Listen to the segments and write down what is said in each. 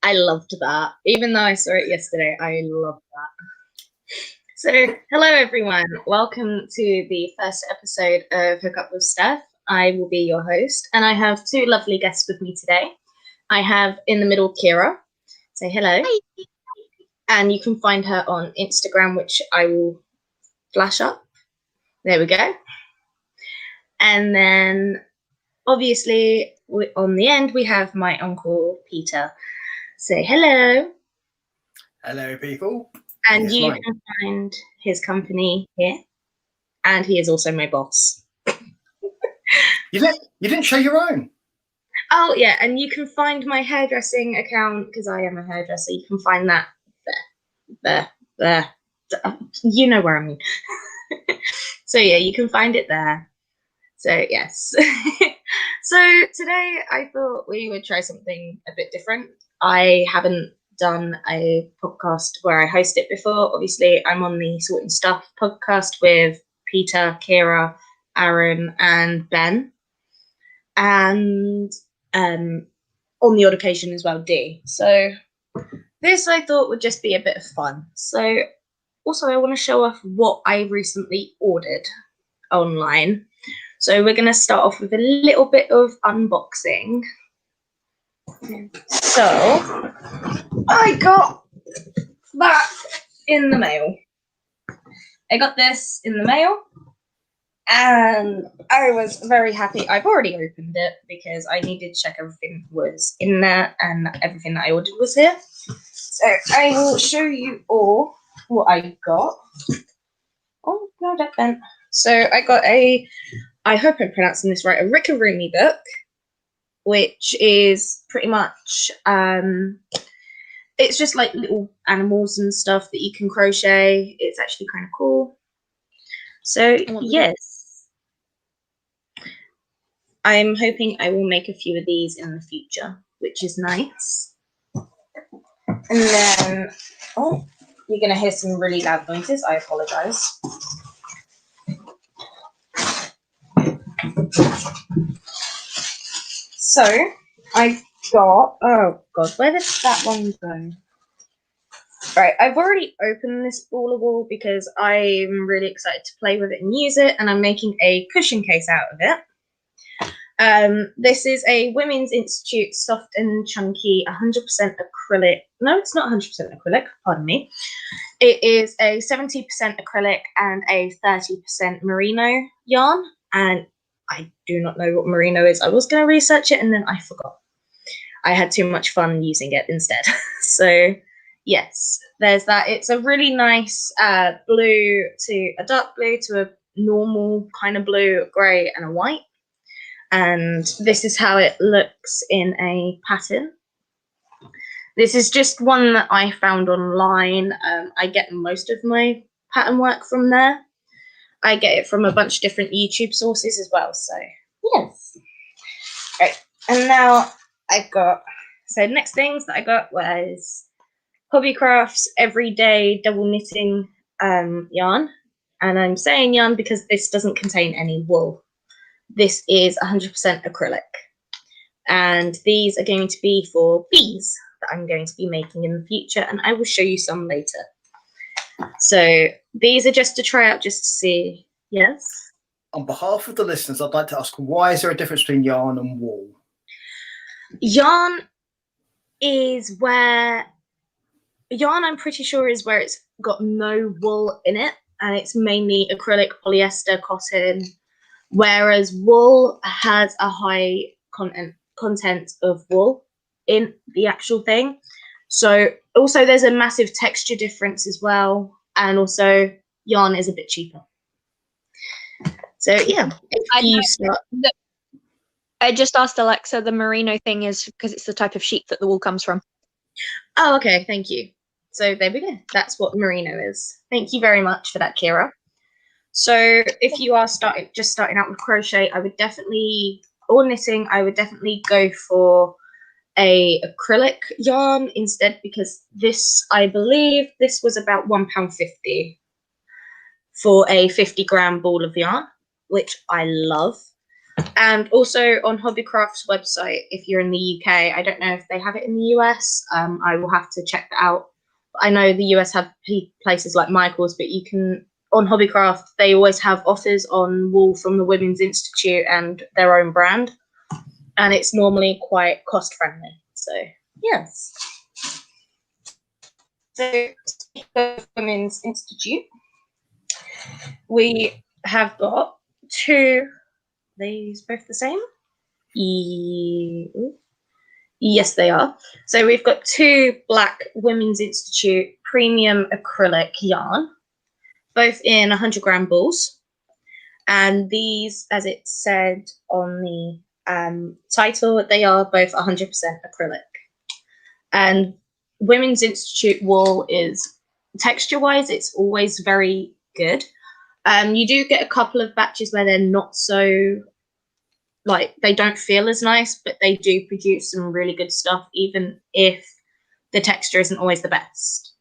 I loved that. Even though I saw it yesterday, I loved that. So, hello everyone. Welcome to the first episode of Hook Up with Steph. I will be your host, and I have two lovely guests with me today. I have in the middle Kira. Say hello. Hi. And you can find her on Instagram, which I will flash up. There we go. And then, obviously, on the end, we have my uncle Peter. Say hello. Hello, people. And you can find his company here. And he is also my boss. You didn't show your own. Oh, yeah. And you can find my hairdressing account, because I am a hairdresser. You can find that there. You know where I mean. So, yeah, you can find it there. So, yes. So, today I thought we would try something a bit different. I haven't done a podcast where I host it before. Obviously, I'm on the Sorting Stuff podcast with Peter, Kira, Aaron, and Ben. And on the odd occasion as well, Dee. So this I thought would just be a bit of fun. So also I want to show off what I recently ordered online. So we're going to start off with a little bit of unboxing. So I got that in the mail. I got this in the mail and I was very happy. I've already opened it because I needed to check everything was in there and everything that I ordered was here. So I will show you all what I got. Oh, no, that bent. So I got I hope I'm pronouncing this right, a Rickaroonie book, which is pretty much, it's just like little animals and stuff that you can crochet. It's actually kind of cool. So, yes. I'm hoping I will make a few of these in the future, which is nice. And then, oh, you're going to hear some really loud noises. I apologize. So, I got, oh god, where did that one go? Right, I've already opened this ballable because I'm really excited to play with it and use it, and I'm making a cushion case out of it. This is a Women's Institute soft and chunky 100% acrylic. No, it's not 100% acrylic, pardon me. It is a 70% acrylic and a 30% merino yarn, and I do not know what merino is. I was going to research it and then I forgot. I had too much fun using it instead. So, yes, there's that. It's a really nice blue to a dark blue to a normal kind of blue, grey and a white. And this is how it looks in a pattern. This is just one that I found online. I get most of my pattern work from there. I get it from a bunch of different YouTube sources as well. So, yes. Right. And now I got, so next things that I got was Hobbycraft's Everyday Double Knitting yarn. And I'm saying yarn because this doesn't contain any wool. This is 100% acrylic. And these are going to be for bees that I'm going to be making in the future. And I will show you some later. So these are just to try out, just to see. Yes? On behalf of the listeners, I'd like to ask, why is there a difference between yarn and wool? Yarn is where, yarn I'm pretty sure is where it's got no wool in it. and it's mainly acrylic, polyester, cotton, whereas wool has a high content of wool in the actual thing. So also there's a massive texture difference as well, and also yarn is a bit cheaper. So yeah, I just asked Alexa, the merino thing is because it's the type of sheep that the wool comes from. Oh, okay, thank you. So there we go. That's what merino is. Thank you very much for that, Kira. So if you are starting out with crochet, or knitting, I would definitely go for a acrylic yarn instead, because this, I believe this was about £1.50 for a 50-gram ball of yarn, which I love. And also on Hobbycraft's website, if you're in the UK, I don't know if they have it in the US. I will have to check that out. I know the US have places like Michael's, but you can, on Hobbycraft, they always have offers on wool from the Women's Institute and their own brand. And it's normally quite cost friendly. So, yes. So, the Women's Institute, we have got two. These both the same? Yes, they are. So we've got two black Women's Institute premium acrylic yarn, both in 100-gram balls. And these, as it said on the title, they are both 100% acrylic. And Women's Institute wool is, texture-wise, it's always very good. You do get a couple of batches where they're not so, like, they don't feel as nice, but they do produce some really good stuff, even if the texture isn't always the best.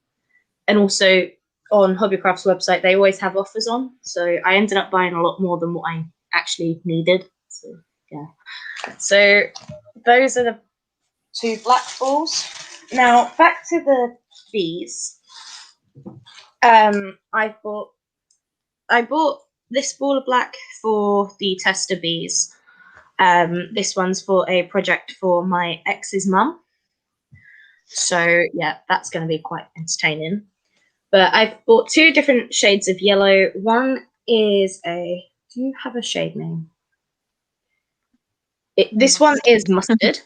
And also on Hobbycraft's website, they always have offers on. So I ended up buying a lot more than what I actually needed. So, yeah. So those are the two black balls. Now, back to the bees. I bought this ball of black for the tester bees. This one's for a project for my ex's mum. So yeah, that's going to be quite entertaining. But I've bought two different shades of yellow. One is do you have a shade name? This one is mustard.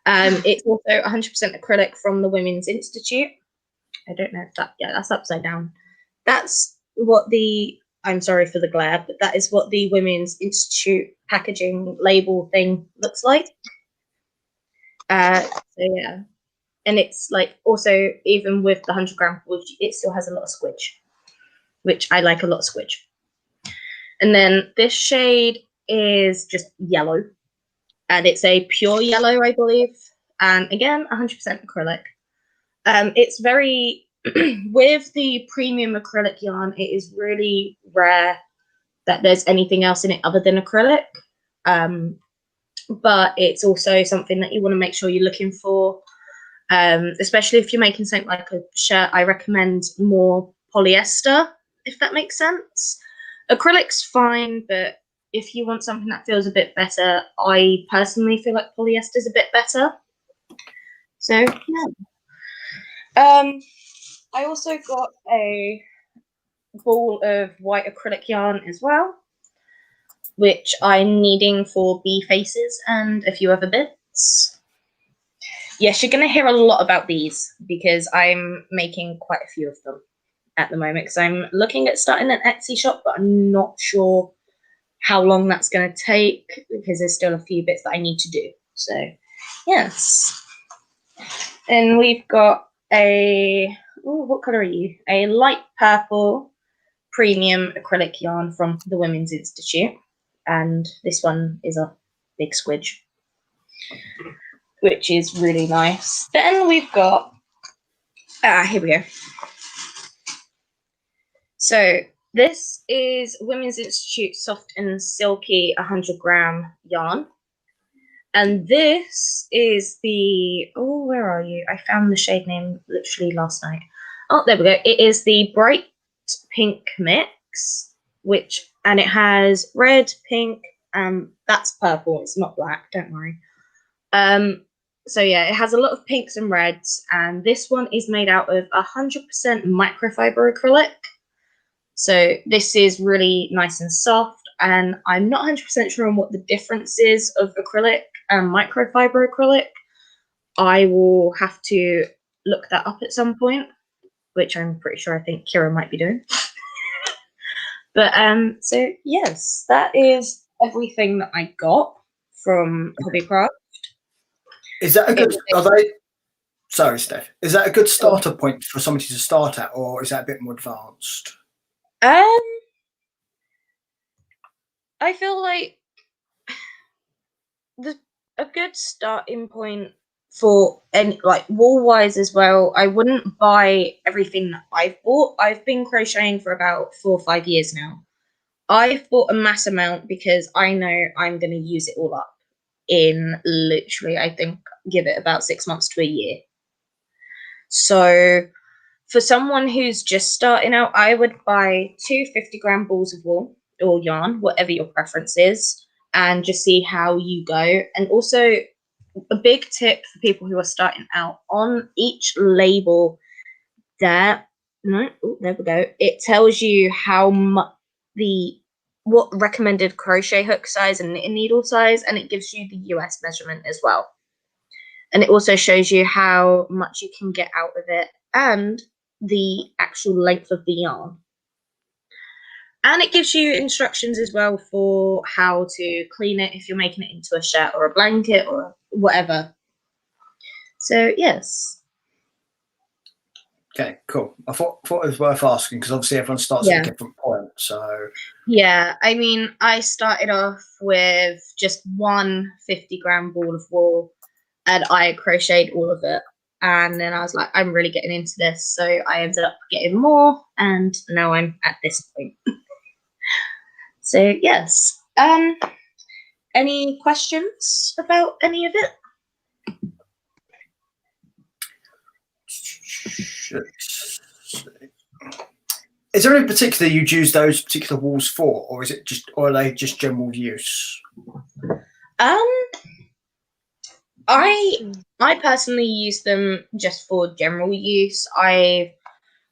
It's also 100% acrylic from the Women's Institute. I don't know if that's upside down. That's what I'm sorry for the glare, but that is what the Women's Institute packaging label thing looks like. So yeah, and it's like also, even with the 100-gram, it still has a lot of squidge, which I like a lot of squidge. And then this shade is just yellow, and it's a pure yellow, I believe. And again, 100% acrylic. It's very with the premium acrylic yarn, it is really rare that there's anything else in it other than acrylic. But it's also something that you want to make sure you're looking for, especially if you're making something like a shirt. I recommend more polyester, if that makes sense. Acrylic's fine, but if you want something that feels a bit better, I personally feel like polyester's a bit better. So yeah. I also got a ball of white acrylic yarn as well, which I'm needing for bee faces and a few other bits. Yes, you're going to hear a lot about these because I'm making quite a few of them at the moment, because I'm looking at starting an Etsy shop, but I'm not sure how long that's going to take because there's still a few bits that I need to do. So, yes. And we've got what colour are you? A light purple premium acrylic yarn from the Women's Institute. And this one is a big squidge, which is really nice. Then we've got, here we go. So this is Women's Institute Soft and Silky 100-gram yarn. And this is where are you? I found the shade name literally last night. Oh, there we go. It is the Bright Pink Mix, and it has red, pink, that's purple. It's not black, don't worry. So yeah, it has a lot of pinks and reds, and this one is made out of 100% microfiber acrylic. So this is really nice and soft, and I'm not 100% sure on what the difference is of acrylic and microfiber acrylic. I will have to look that up at some point, which I'm pretty sure I think Kira might be doing. But so yes, that is everything that I got from Hobbycraft. Is that a good? Sorry, Steph. Is that a good starter point for somebody to start at, or is that a bit more advanced? I feel like a good starting point for any, like, wool wise as well. I wouldn't buy everything that I've bought. I've been crocheting for about 4 or 5 years now. I've bought a mass amount because I know I'm going to use it all up in literally, I think, give it about 6 months to a year. So for someone who's just starting out, I would buy 2 50-gram balls of wool or yarn, whatever your preference is, and just see how you go. And also, a big tip for people who are starting out, on each label there, there we go, it tells you how much what recommended crochet hook size and knitting needle size, and it gives you the US measurement as well. And it also shows you how much you can get out of it and the actual length of the yarn. And it gives you instructions as well for how to clean it if you're making it into a shirt or a blanket or whatever. So, yes. Okay, cool. I thought it was worth asking because obviously everyone starts at a different point. So yeah, I mean, I started off with just 1 50-gram ball of wool, and I crocheted all of it. And then I was like, I'm really getting into this, so I ended up getting more, and now I'm at this point. So yes. Any questions about any of it? Is there any particular you'd use those particular walls for, or is it just, or are they just general use? I personally use them just for general use. I've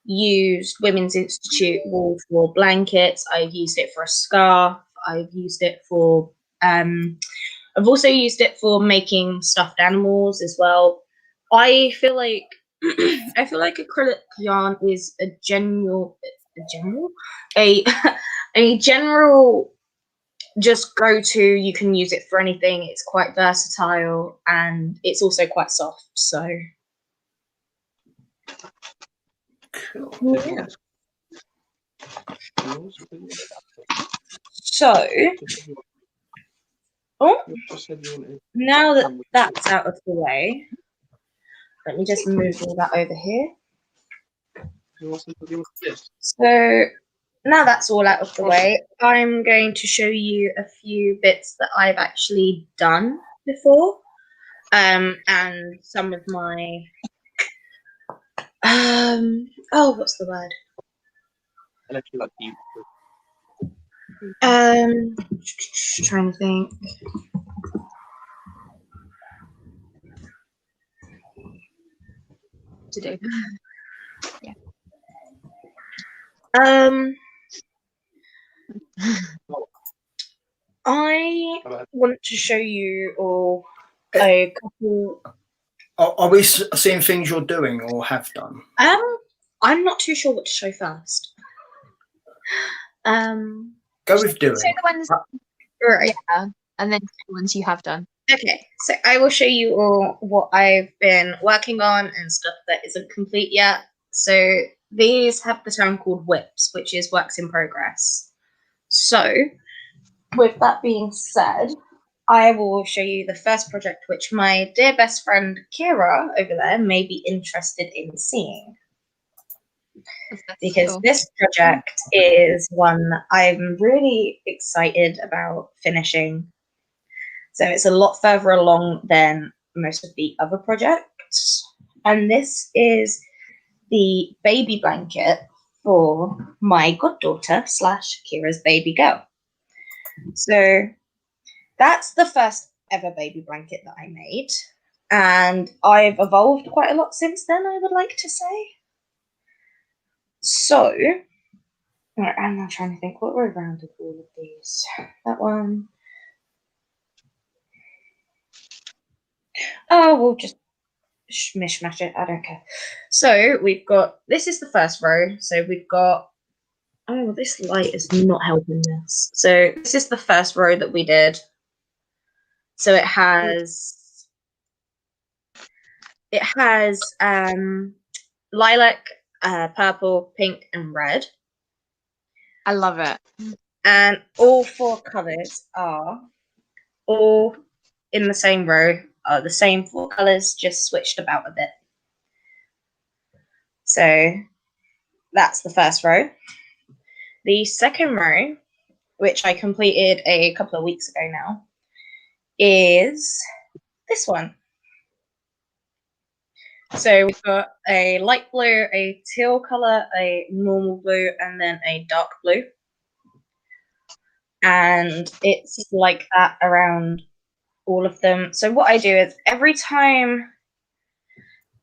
used Women's Institute wool for blankets. I've used it for a scarf. I've used it for I've also used it for making stuffed animals as well. I feel like acrylic yarn is a general just go to. You can use it for anything. It's quite versatile and it's also quite soft. So cool. Yeah. So now that that's out of the way, let me just move all that over here. So now that's all out of the way, I'm going to show you a few bits that I've actually done before, and some of my what's the word? Trying to think. To do. Yeah. I want to show you all a couple. Are we seeing things you're doing or have done? I'm not too sure what to show first. Go with doing. So the ones, Right. yeah, and then the ones you have done. Okay, so I will show you all what I've been working on and stuff that isn't complete yet. So these have the term called whips, which is works in progress. So with that being said, I will show you the first project, which my dear best friend Kira over there may be interested in seeing. Because this project is one I'm really excited about finishing. So it's a lot further along than most of the other projects. And this is the baby blanket for my goddaughter / Kira's baby girl. So that's the first ever baby blanket that I made. And I've evolved quite a lot since then, I would like to say. So Right, I'm now trying to think what we're around with all of these. That one. Oh, we'll just mishmash it. I don't care. So we've got, this is the first row. So we've got, oh, this light is not helping this. So this is the first row that we did. So it has lilac, purple, pink, and red. I love it. And all 4 colours are all in the same row, are the same 4 colours, just switched about a bit. So that's the first row. The second row, which I completed a couple of weeks ago now, is this one. So we've got a light blue, a teal colour, a normal blue, and then a dark blue. And it's like that around all of them. So what I do is every time,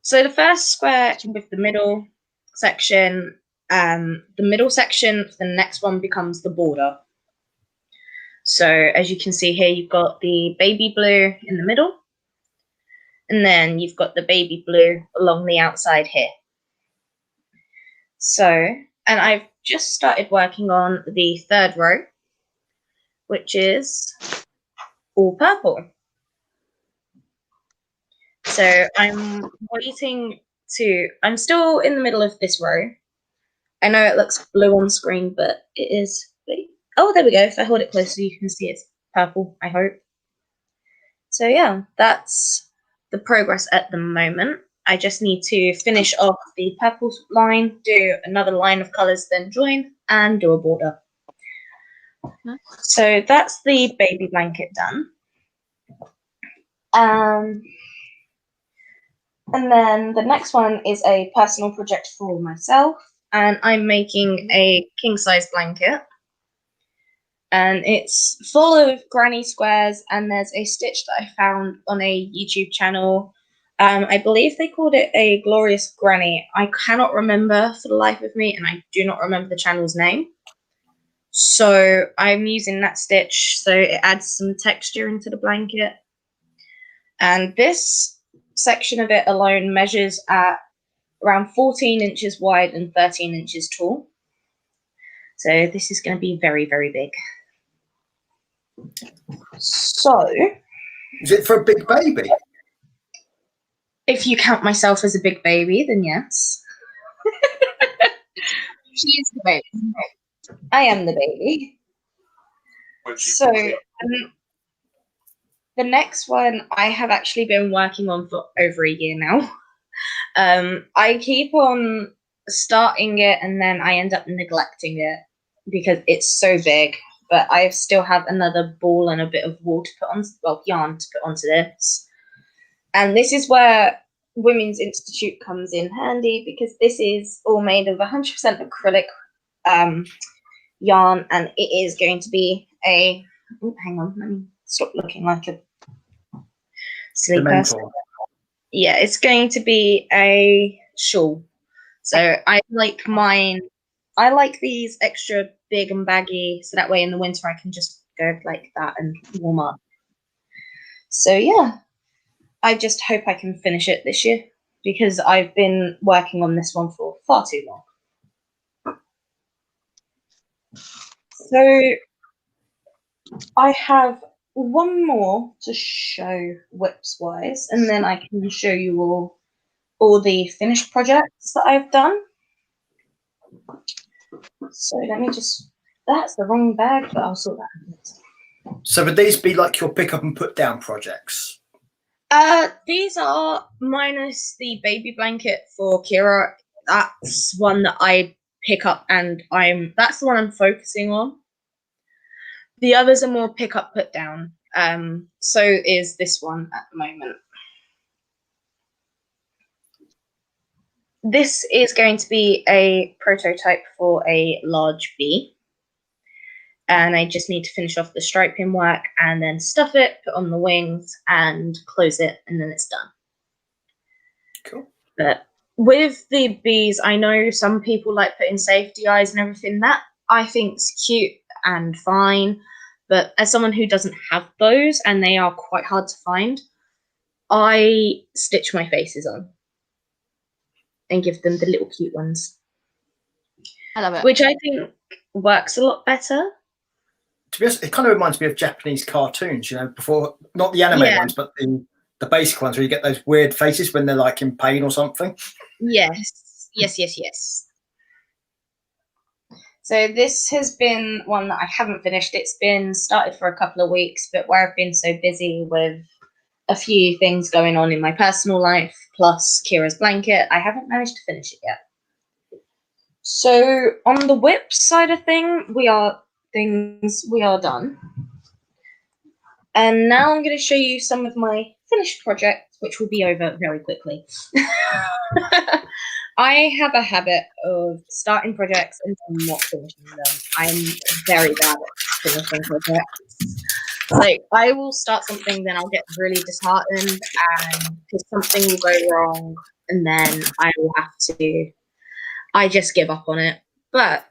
so the first square with the middle section, the next one becomes the border. So as you can see here, you've got the baby blue in the middle, and then you've got the baby blue along the outside here. So, and I've just started working on the third row, which is all purple. So I'm I'm still in the middle of this row. I know it looks blue on screen, but it is, oh, there we go. If I hold it closer, you can see it's purple, I hope. So yeah, that's the progress at the moment. I just need to finish off the purple line, do another line of colours, then join, and do a border. So that's the baby blanket done. And then the next one is a personal project for myself, and I'm making a king-size blanket. And it's full of granny squares, and there's a stitch that I found on a YouTube channel. I believe they called it a Glorious Granny. I cannot remember for the life of me, and I do not remember the channel's name. So I'm using that stitch, so it adds some texture into the blanket. And this section of it alone measures at around 14 inches wide and 13 inches tall. So this is going to be very, very big. So, is it for a big baby? If you count myself as a big baby, then yes. She is the baby. I am the baby. So, the next one I have actually been working on for over a year now. I keep on starting it and then I end up neglecting it because it's so big. But I still have another ball and a bit of wool to put on, well, yarn to put onto this. And this is where Women's Institute comes in handy, because this is all made of 100% acrylic yarn, and it is going to be a, oh, hang on, let me stop looking like a silly person. Yeah, it's going to be a shawl. So I like mine, I like these extra big and baggy, so that way in the winter I can just go like that and warm up. So yeah, I just hope I can finish it this year, because I've been working on this one for far too long. So I have one more to show whips wise, and then I can show you all the finished projects that I've done. So let me just, that's the wrong bag, but I'll sort that out. So would these be like your pick up and put down projects? These are minus the baby blanket for Kira. That's one that I pick up, and that's the one I'm focusing on. The others are more pick up, put down. So is this one at the moment. This is going to be a prototype for a large bee. And I just need to finish off the striping work and then stuff it, put on the wings and close it, and then it's done. Cool. But with the bees, I know some people like putting safety eyes and everything. That I think's cute and fine, but as someone who doesn't have those, and they are quite hard to find, I stitch my faces on and give them the little cute ones. I love it. Which I think works a lot better. To be honest, it kind of reminds me of Japanese cartoons, you know, before, not the anime ones, but the basic ones where you get those weird faces when they're like in pain or something. Yes. So this has been one that I haven't finished. It's been started for a couple of weeks, but where I've been so busy with a few things going on in my personal life, plus Kira's blanket, I haven't managed to finish it yet. So on the whip side of we are done. And now I'm going to show you some of my finished projects, which will be over very quickly. I have a habit of starting projects and not finishing them. I'm very bad at finishing projects. Like, I will start something, then I'll get really disheartened, and because something will go wrong, and then I just give up on it. But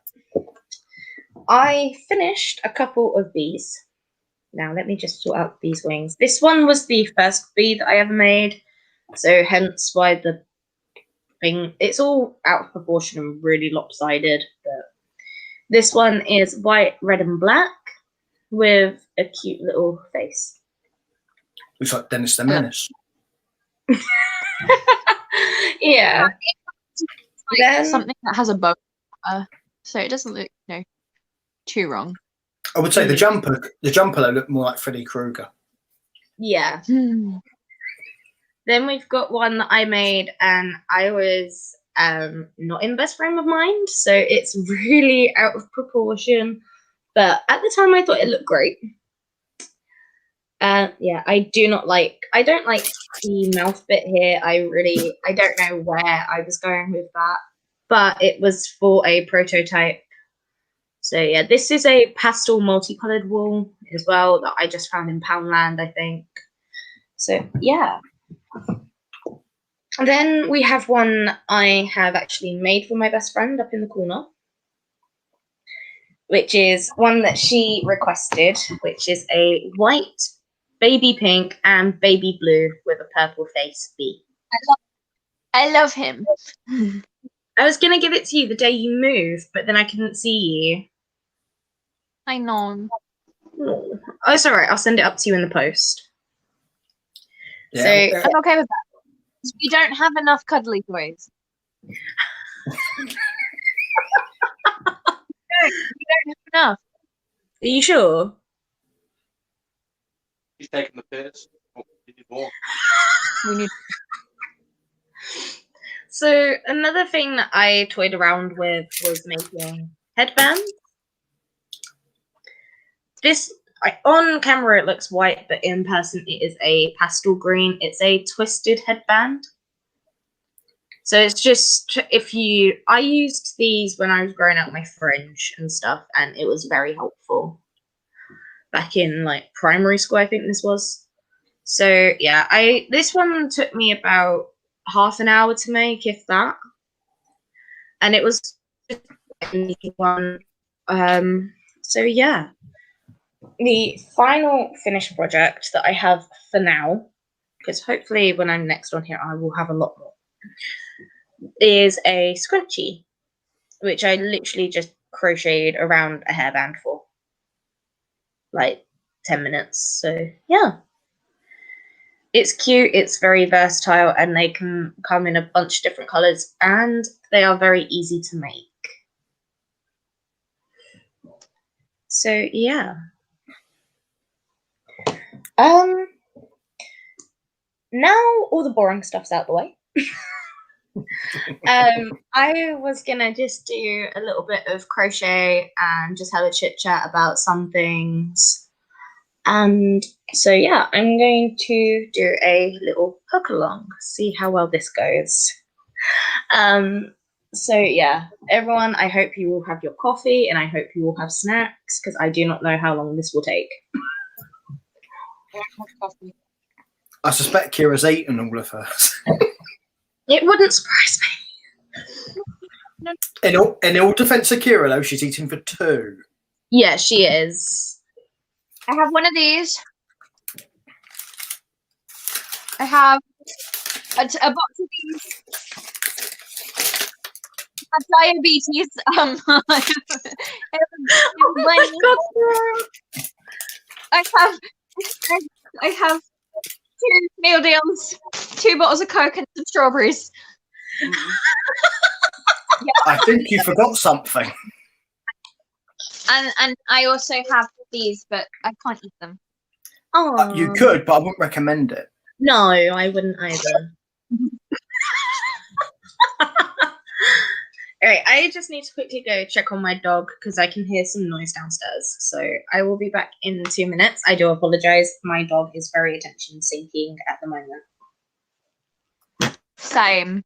I finished a couple of these. Now, let me just sort out these wings. This one was the first bee that I ever made, so hence why the thing, it's all out of proportion and really lopsided. But this one is white, red, and black with a cute little face. Looks like Dennis the Menace. Yeah. Like something that has a bow, so it doesn't look, too wrong. I would say the jumper though looked more like Freddy Krueger. Yeah. Then we've got one that I made, and I was not in the best frame of mind, so it's really out of proportion. But at the time, I thought it looked great. Yeah, I don't like the mouth bit here. I don't know where I was going with that, but it was for a prototype. So yeah, this is a pastel multicolored wool as well that I just found in Poundland, I think. So yeah. And then we have one I have actually made for my best friend up in the corner, which is one that she requested, which is a white, baby pink, and baby blue with a purple face bee. I love him. I was going to give it to you the day you moved, but then I couldn't see you. I know. Oh, it's all right. I'll send it up to you in the post. Yeah, So I'm okay with that. We don't have enough cuddly toys. We don't have enough. Are you sure? He's taking the piss. Oh, he did more. We need. So another thing that I toyed around with was making headbands. This, on camera it looks white, but in person it is a pastel green. It's a twisted headband. So it's just, I used these when I was growing out my fringe and stuff, and it was very helpful. Back in like primary school, I think this was. So yeah, this one took me about half an hour to make, if that. And it was just one. So yeah. The final finished project that I have for now, because hopefully when I'm next on here I will have a lot more, is a scrunchie, which I literally just crocheted around a hairband for like 10 minutes. So yeah. It's cute, it's very versatile, and they can come in a bunch of different colours, and they are very easy to make. So yeah. Now all the boring stuff's out the way. I was gonna just do a little bit of crochet and just have a chit chat about some things. And so yeah, I'm going to do a little hook along, see how well this goes. So yeah, everyone, I hope you will have your coffee and I hope you will have snacks, because I do not know how long this will take. I suspect Kira's eaten all of hers. It wouldn't surprise me. In all defense of Kira, though, she's eating for 2. Yeah, she is. I have one of these. I have a box of these. I have diabetes. Oh my God. I have 2 meal deals, 2 bottles of Coke, and some strawberries. I think you forgot something. And I also have these, but I can't eat them. Oh, You could, but I wouldn't recommend it. No, I wouldn't either. All right, I just need to quickly go check on my dog because I can hear some noise downstairs. So I will be back in 2 minutes. I do apologize. My dog is very attention seeking at the moment. Same.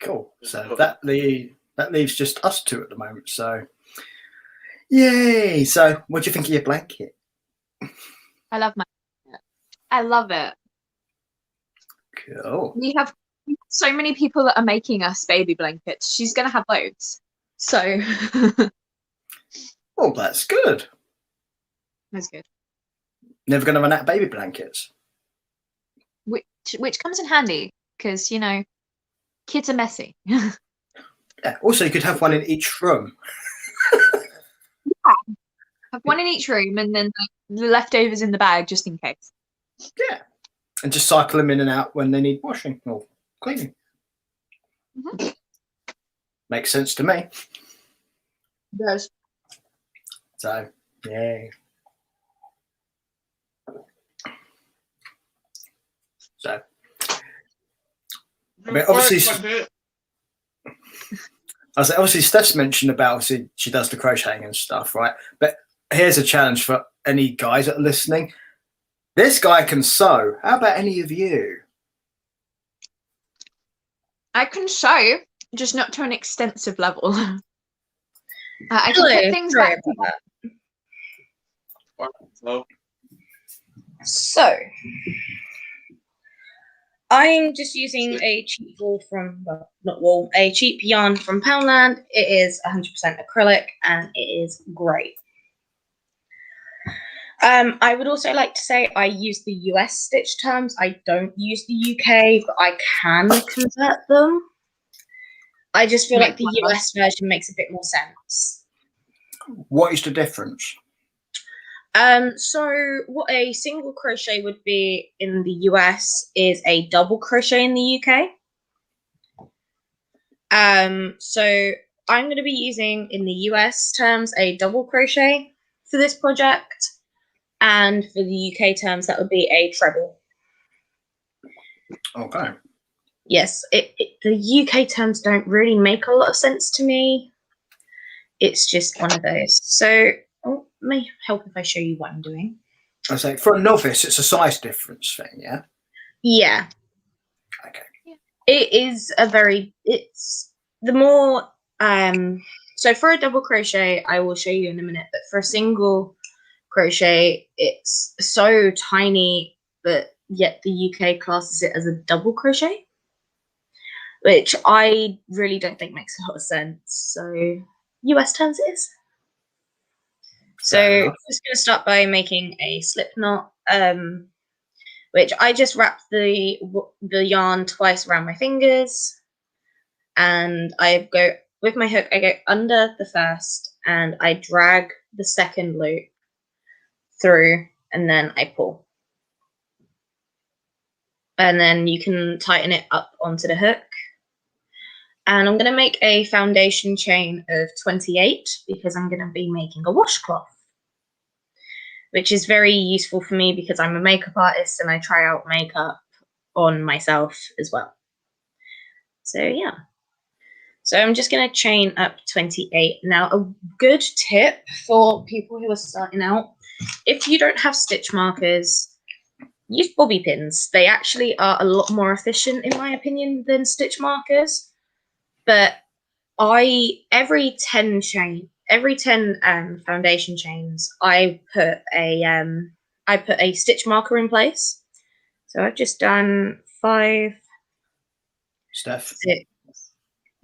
Cool. So that leaves just us 2 at the moment. So, yay! So, what do you think of your blanket? I love I love it. Cool. We have so many people that are making us baby blankets. She's gonna have loads. So Well, that's good. that's good. Never going to run out of baby blankets. Which comes in handy because kids are messy. Yeah. Also, you could have one in each room. Have one in each room, and then the leftovers in the bag just in case. Yeah. And just cycle them in and out when they need washing or cleaning. Mm-hmm. Makes sense to me. It does. So, yay. So, I mean, obviously, obviously, Steph's mentioned about obviously she does the crocheting and stuff, right? But here's a challenge for any guys that are listening. This guy can sew. How about any of you? I can sew, just not to an extensive level. I can put things back. So, I'm just using a cheap a cheap yarn from Poundland. It is 100% acrylic and it is great. I would also like to say I use the US stitch terms. I don't use the UK, but I can convert them. I just feel like the US version makes a bit more sense. What is the difference? So what a single crochet would be in the US is a double crochet in the UK. So I'm going to be using in the US terms a double crochet for this project, and for the UK terms that would be a treble. Okay. Yes, the UK terms don't really make a lot of sense to me. It's just one of those. So it may help if I show you what I'm doing. I say for a novice, it's a size difference thing, yeah? Yeah. Okay. It is it's the more, so for a double crochet, I will show you in a minute, but for a single crochet, it's so tiny, but yet the UK classes it as a double crochet, which I really don't think makes a lot of sense. So US terms it is. So I'm just going to start by making a slip knot, which I just wrap the yarn twice around my fingers, and I go with my hook. I go under the first, and I drag the second loop through, and then I pull, and then you can tighten it up onto the hook. And I'm going to make a foundation chain of 28 because I'm going to be making a washcloth, which is very useful for me because I'm a makeup artist and I try out makeup on myself as well. So yeah. So I'm just going to chain up 28. Now, a good tip for people who are starting out, if you don't have stitch markers, use bobby pins. They actually are a lot more efficient, in my opinion, than stitch markers. But every 10 foundation chains, I put a stitch marker in place. So I've just done 5. Steph. 6.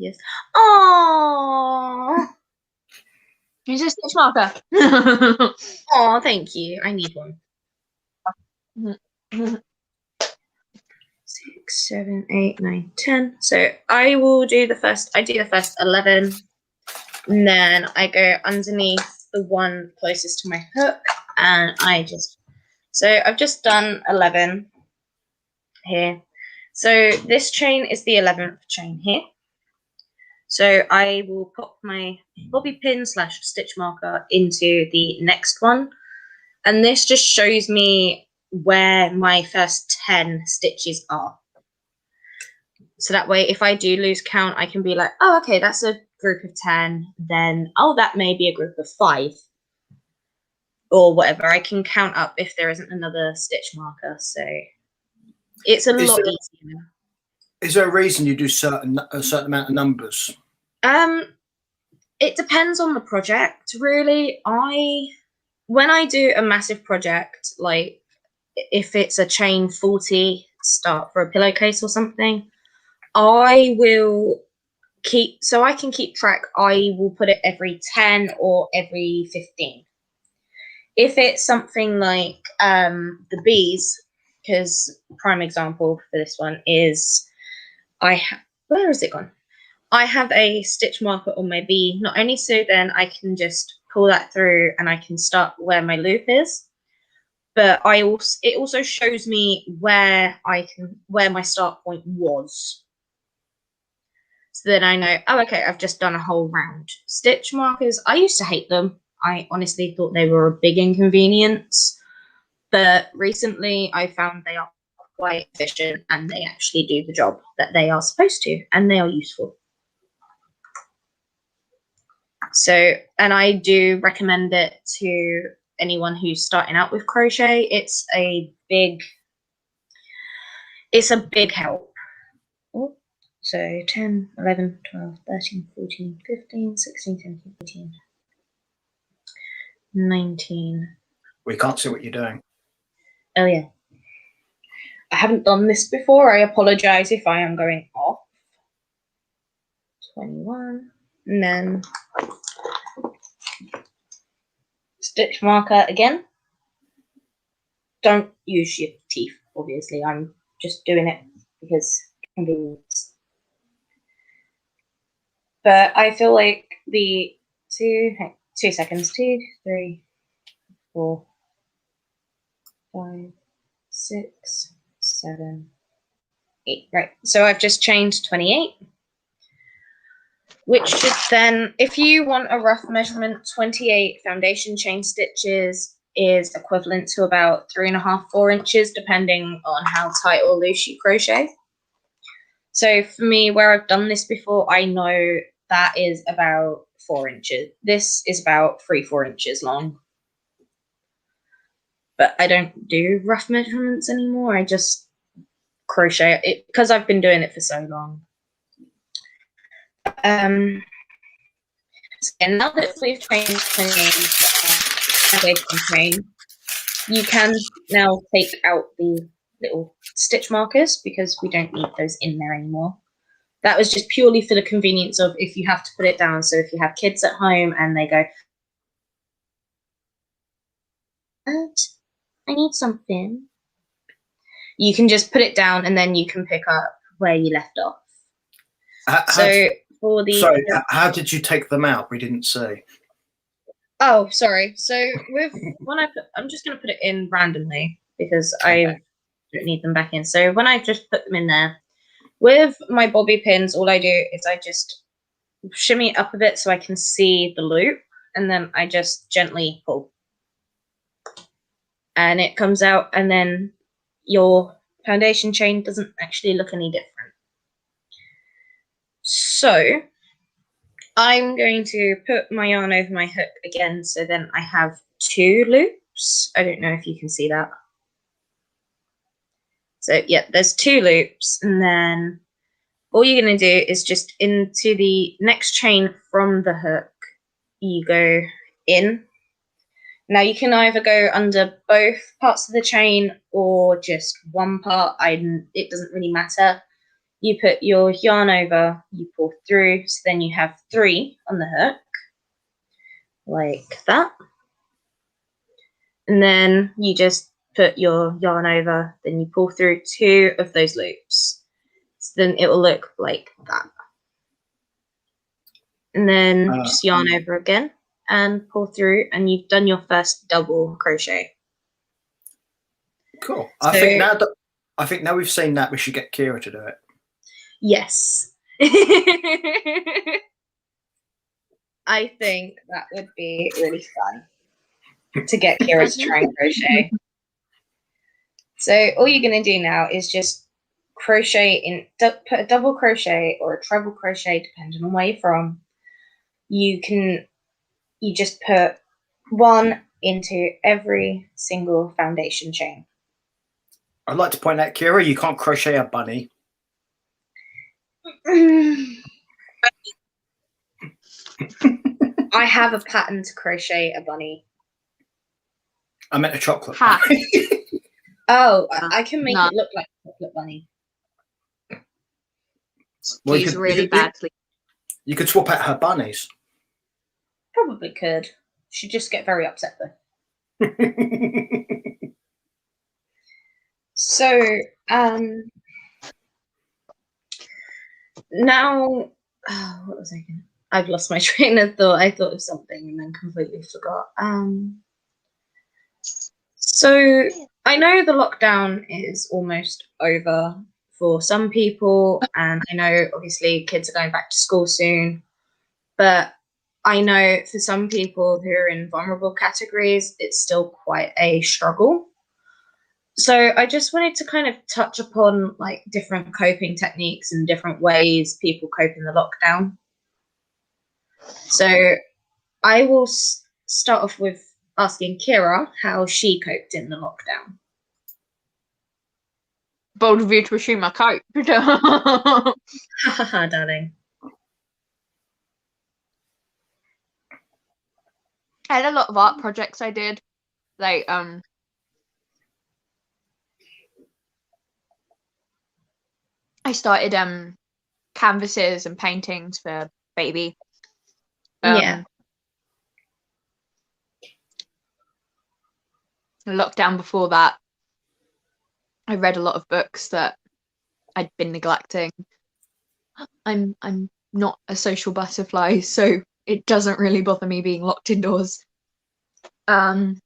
Yes. Oh. Here's a stitch marker. Oh, thank you. I need one. 6, 7, 8, 9, 10. So I will do the first. I do the first 11, and then I go underneath the one closest to my hook, and I just. So I've just done 11 here. So this chain is the 11th chain here. So I will pop my bobby pin / stitch marker into the next one. And this just shows me where my first 10 stitches are. So that way, if I do lose count, I can be like, oh, okay, that's a group of 10. Then, oh, that may be a group of 5. Or whatever. I can count up if there isn't another stitch marker. So it's a lot easier. Is there a reason you do a certain amount of numbers? It depends on the project, really. When I do a massive project, like if it's a chain 40 start for a pillowcase or something, I will keep, so I can keep track, I will put it every 10 or every 15. If it's something like the bees, because prime example for this one is where is it gone? I have a stitch marker on my bee, not only so then I can just pull that through and I can start where my loop is, but it also shows me where my start point was. So then I know, oh, okay, I've just done a whole round. Stitch markers, I used to hate them. I honestly thought they were a big inconvenience, but recently I found they are quite efficient and they actually do the job that they are supposed to, and they are useful. So, and I do recommend it to anyone who's starting out with crochet. It's a big help. Oh, so 10, 11, 12, 13, 14, 15, 16, 17, 18, 19. We can't see what you're doing. Oh, yeah. I haven't done this before. I apologize if I am going off. 21. And then stitch marker again. Don't use your teeth, obviously. I'm just doing it because convenience. But I feel like the 2 seconds, 2, 3, 4, 5, 6, 7, 8. Right. So I've just chained 28. Which should then, if you want a rough measurement, 28 foundation chain stitches is equivalent to about 3.5, 4 inches, depending on how tight or loose you crochet. So for me, where I've done this before, I know that is about 4 inches. This is about 3-4 inches long. But I don't do rough measurements anymore. I just crochet it because I've been doing it for so long. So now that we've trained foundation chain, you can now take out the little stitch markers because we don't need those in there anymore. That was just purely for the convenience of if you have to put it down. So if you have kids at home and they go, I need something, you can just put it down and then you can pick up where you left off. How did you take them out? We didn't see. Oh, sorry. So I'm just going to put it in randomly because I don't need them back in. So when I just put them in there, with my bobby pins, all I do is I just shimmy it up a bit so I can see the loop, and then I just gently pull. And it comes out, and then your foundation chain doesn't actually look any different. So I'm going to put my yarn over my hook again, so then I have 2 loops. I don't know if you can see that. So yeah, there's 2 loops, and then all you're going to do is just into the next chain from the hook, you go in. Now you can either go under both parts of the chain or just one part. It doesn't really matter. you put your yarn over, you pull through, so then you have 3 on the hook, like that. And then you just put your yarn over, then you pull through 2 of those loops. So then it will look like that. And then just yarn over again and pull through, and you've done your first double crochet. Cool. So, I think now we've seen that, we should get Kira to do it. Yes. I think that would be really fun to get Kira to try and crochet. So all you're going to do now is just crochet put a double crochet or a treble crochet, depending on where you're from. You just put 1 into every single foundation chain. I'd like to point out, Kira, you can't crochet a bunny. I have a pattern to crochet a bunny. I meant a chocolate bunny. Oh, I can make it look like a chocolate bunny. Well, She's really badly. You could swap out her bunnies. Probably could. She'd just get very upset though. So, now, what was I going? I've lost my train of thought. I thought of something and then completely forgot. So I know the lockdown is almost over for some people, and I know obviously kids are going back to school soon, but I know for some people who are in vulnerable categories, it's still quite a struggle. So I just wanted to kind of touch upon like different coping techniques and different ways people cope in the lockdown. So I will start off with asking Kira how she coped in the lockdown. Bold of you to assume I coped. Haha, darling. I had a lot of art projects I did. Like I started canvases and paintings for baby. Yeah. Lockdown before that, I read a lot of books that I'd been neglecting. I'm not a social butterfly, so it doesn't really bother me being locked indoors. Art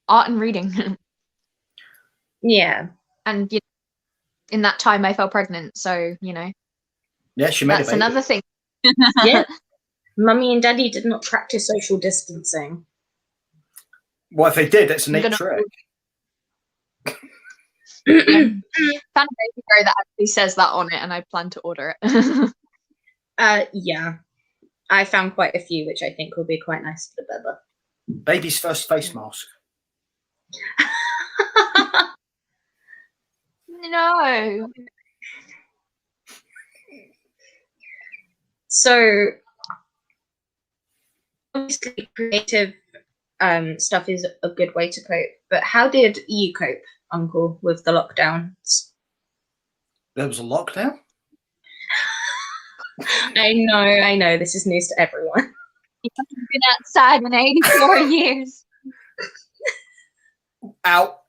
and reading. Yeah. And in that time I fell pregnant, so Yeah, she made that's a baby. another thing. Yeah. Mummy and Daddy did not practice social distancing. Well, if they did, it's a neat trick. Found a baby grow that actually says that on it, and I plan to order it. Yeah. I found quite a few, which I think will be quite nice for the Beba. Baby's first face mask. No. So, obviously, creative stuff is a good way to cope. But how did you cope, Uncle, with the lockdowns? There was a lockdown? I know. This is news to everyone. You've been outside in 84 years. Out,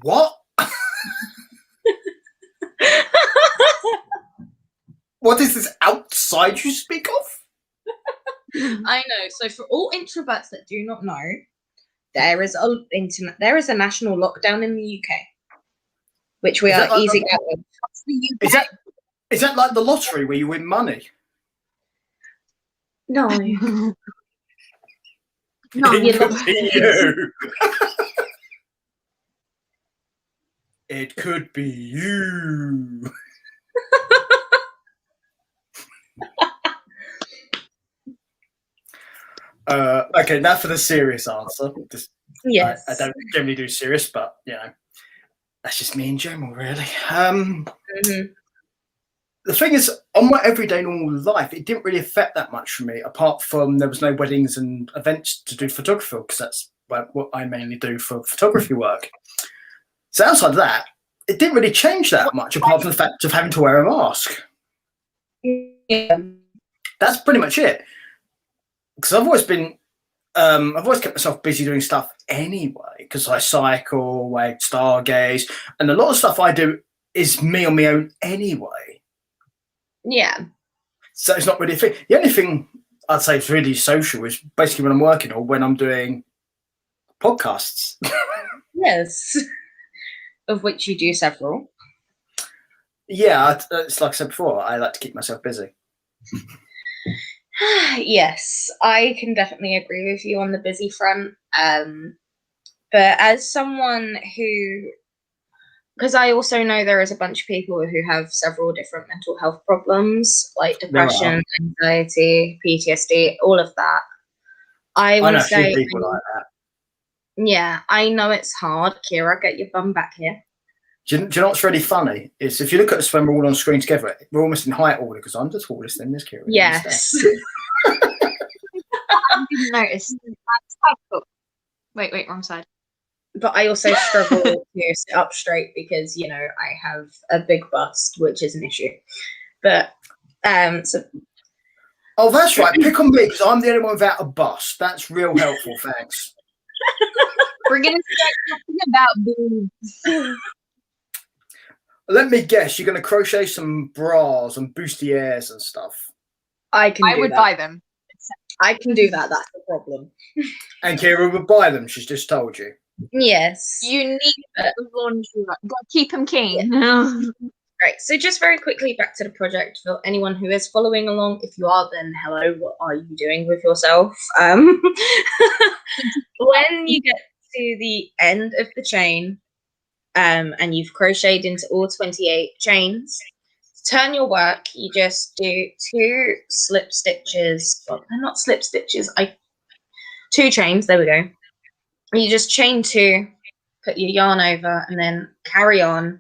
what? What is this outside you speak of? I know. So for all introverts that do not know, there is a national lockdown in the UK, which we are easing out of. Is that like the lottery where you win money? No. No, It could be you. It could be you. Okay, now for the serious answer. Yes. I don't generally do serious, but that's just me in general, really. The thing is, on my everyday normal life, it didn't really affect that much for me, apart from there was no weddings and events to do photography, because that's what I mainly do for photography work. So outside of that, it didn't really change that much, apart from the fact of having to wear a mask. Yeah. That's pretty much it. Because I've always been, I've always kept myself busy doing stuff anyway. Because I cycle, I stargaze, and a lot of stuff I do is me on my own anyway. Yeah. So it's not really a thing. The only thing I'd say is really social is basically when I'm working or when I'm doing podcasts. Yes. Of which you do several. Yeah, it's like I said before, I like to keep myself busy. Yes, I can definitely agree with you on the busy front. But as someone who, because I also know there is a bunch of people who have several different mental health problems, like depression, anxiety, PTSD, all of that. I I want know to a few say, people like that. yeah, I know it's hard. Kira, get your bum back here. Do you know what's really funny? Is if you look at us when we're all on screen together, we're almost in height order because I'm the tallest in this Kira. Yes. I didn't notice. Wait, wrong side. But I also struggle to sit up straight because, you know, I have a big bust, which is an issue. But, so. Oh, that's right. Pick on me because I'm the only one without a bust. That's real helpful. Thanks. We're going to start talking about boobs. Let me guess. You're going to crochet some bras and bustiers and stuff. I would buy them. I can do that. That's the problem. And Kira would buy them. She's just told you. Yes. You need the laundry. Got to keep them clean. Right. So just very quickly back to the project for anyone who is following along. If you are, then hello. What are you doing with yourself? When you get to the end of the chain, and you've crocheted into all 28 chains, to turn your work, you just do 2 slip stitches. Well, they're not slip stitches. 2 chains. There we go. You just chain 2, put your yarn over, and then carry on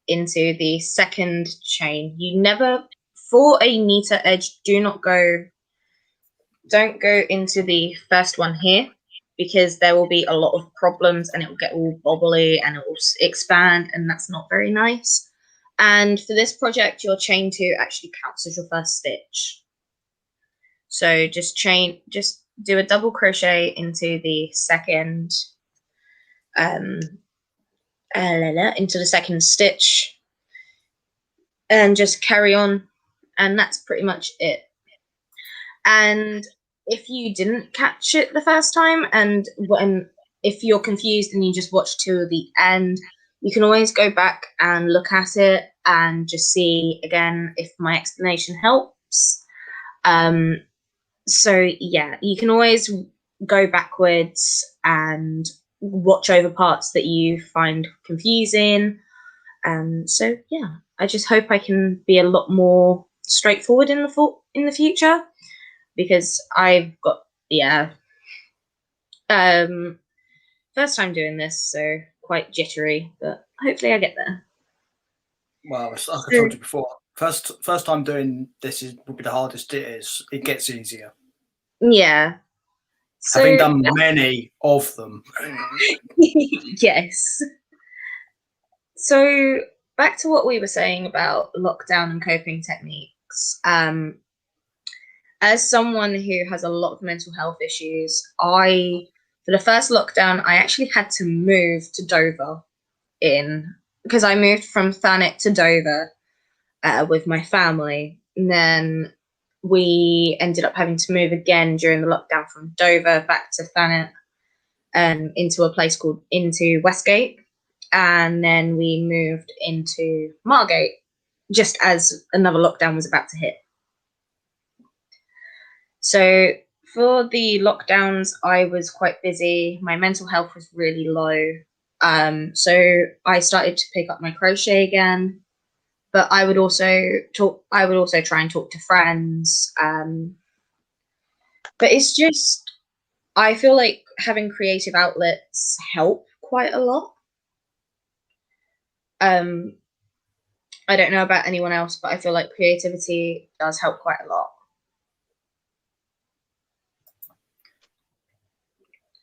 into the second chain. You never, for a neater edge, don't go into the first one here, because there will be a lot of problems and it will get all bobbly and it will expand, and that's not very nice. And for this project, your chain 2 actually counts as your first stitch. So just do a double crochet into the second into the second stitch and just carry on, and that's pretty much it. And if you didn't catch it the first time, and if you're confused and you just watch to the end, you can always go back and look at it and just see again if my explanation helps. So yeah, you can always go backwards and watch over parts that you find confusing. So yeah, I just hope I can be a lot more straightforward in the future, because I've got first time doing this, so quite jittery, but hopefully I get there. Well, it's like I told you before, first time doing this will be the hardest it is. It gets easier. Yeah. So, having done many of them. Yes. So back to what we were saying about lockdown and coping techniques. As someone who has a lot of mental health issues, for the first lockdown, I actually had to move to Dover because I moved from Thanet to Dover with my family. And then we ended up having to move again during the lockdown from Dover back to Thanet into a place called Westgate. And then we moved into Margate just as another lockdown was about to hit. So for the lockdowns, I was quite busy. My mental health was really low. So I started to pick up my crochet again, but I would also try and talk to friends. But it's just, I feel like having creative outlets help quite a lot. I don't know about anyone else, but I feel like creativity does help quite a lot.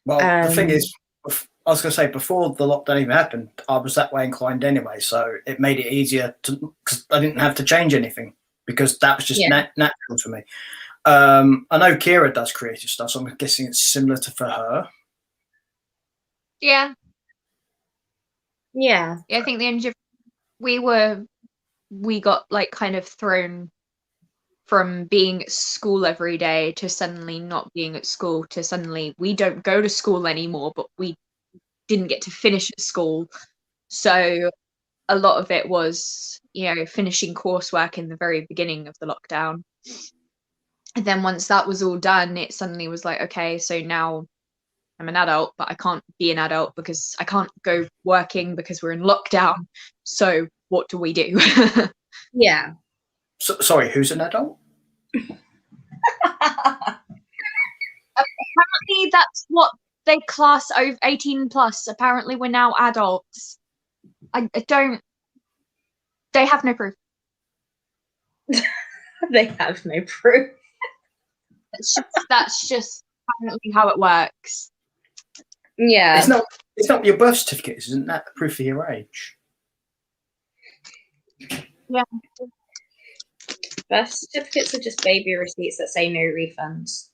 Well, the thing is, I was going to say, before the lockdown even happened, I was that way inclined anyway, so it made it easier because I didn't have to change anything because that was just natural for me. I know Kira does creative stuff, so I'm guessing it's similar to for her. Yeah. Yeah. I think the end we got like kind of thrown from being at school every day to suddenly not being at school to suddenly we don't go to school anymore, but we didn't get to finish at school. So a lot of it was, finishing coursework in the very beginning of the lockdown. And then once that was all done, it suddenly was like, okay, so now I'm an adult, but I can't be an adult because I can't go working because we're in lockdown. So what do we do? Yeah. Sorry, who's an adult? Apparently that's what they class over 18 plus. Apparently we're now adults. I don't. They have no proof. They have no proof. That's just apparently how it works. Yeah. It's not your birth certificate, isn't that the proof of your age? Yeah. Birth certificates are just baby receipts that say no refunds.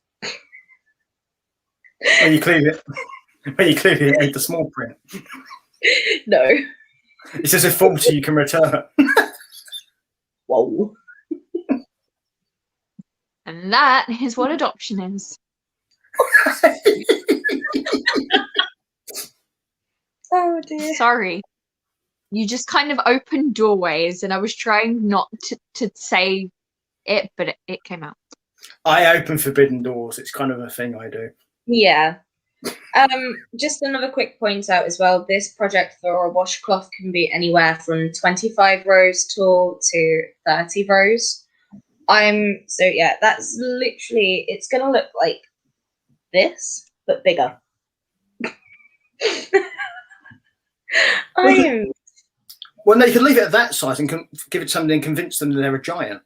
When you clearly read the small print. No. It says if faulty, you can return. Whoa. And that is what adoption is. Oh dear. Sorry. You just kind of opened doorways, and I was trying not to say it, but it came out. I open forbidden doors. It's kind of a thing I do. Yeah. Just another quick point out as well. This project for a washcloth can be anywhere from 25 rows tall to 30 rows. That's literally, it's gonna look like this, but bigger. Well, no, you could leave it at that size and give it something and convince them that they're a giant.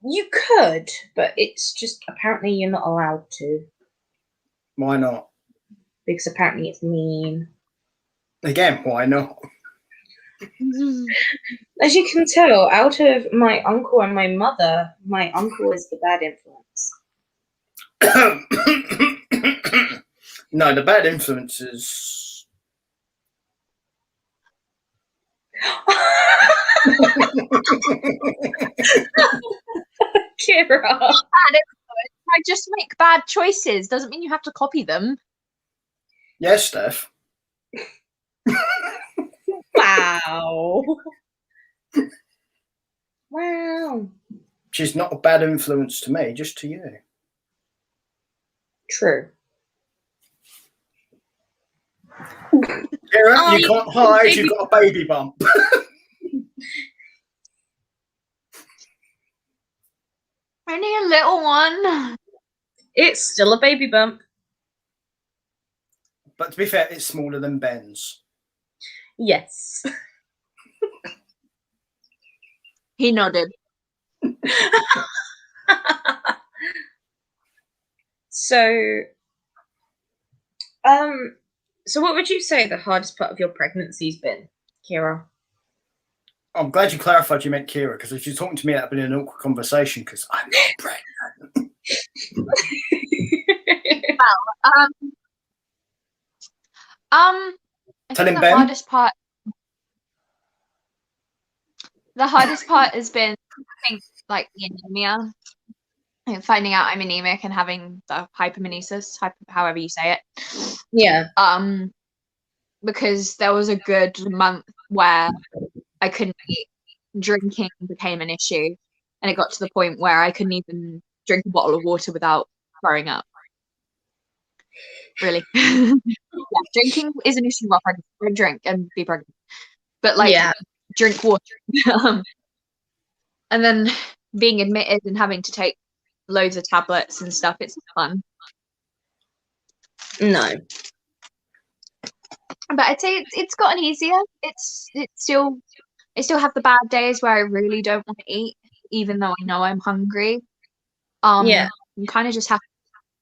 You could, but it's just apparently you're not allowed to. Why not? Because apparently it's mean. Again, why not? As you can tell, out of my uncle and my mother, my uncle is the bad influence. No, the bad influence is... Kira. I just make bad choices. Doesn't mean you have to copy them. Yes, Steph. Wow. Wow. She's not a bad influence to me, just to you. True. Kira, you can't hide, you've got a baby bump. Only a little one. It's still a baby bump. But to be fair, it's smaller than Ben's. Yes. He nodded. So what would you say the hardest part of your pregnancy's been, Kira? I'm glad you clarified you meant Kira, because if you're talking to me, that'd been an awkward conversation, because I'm not pregnant. I think Ben. The hardest part has been, I think, like the anemia, and finding out I'm anemic and having the hypermenesis, however you say it. Yeah. Because there was a good month where I couldn't eat. Drinking became an issue, and it got to the point where I couldn't even drink a bottle of water without throwing up. Really. Yeah, drinking is an issue while pregnant. Drink and be pregnant. But drink water. And then being admitted and having to take loads of tablets and stuff, it's fun. No. But I'd say it's gotten easier. I still have the bad days where I really don't want to eat, even though I know I'm hungry. You kind of just have to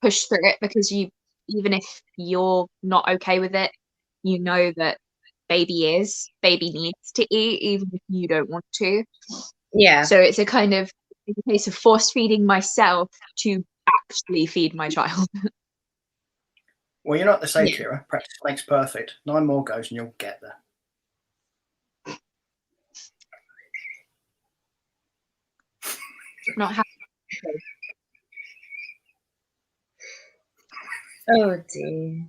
push through it, because even if you're not okay with it, you know that baby needs to eat even if you don't want to. Yeah. So it's a case of force feeding myself to actually feed my child. Well, you're not the same, Yeah. Kira. Practice makes perfect. 9 more goes and you'll get there. Not happy. Oh dear.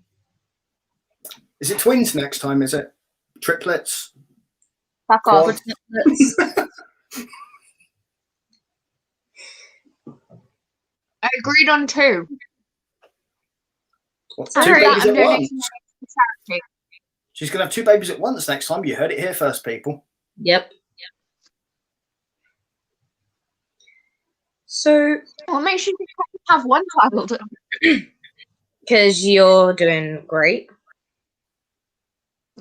Is it twins next time? Is it triplets? Fuck off. Quads? I agreed on 2. What, So 2 that babies I'm at donating once? to charity. She's going to have 2 babies at once next time. You heard it here first, people. Yep. So, What makes you think I can have one child? because you're doing great.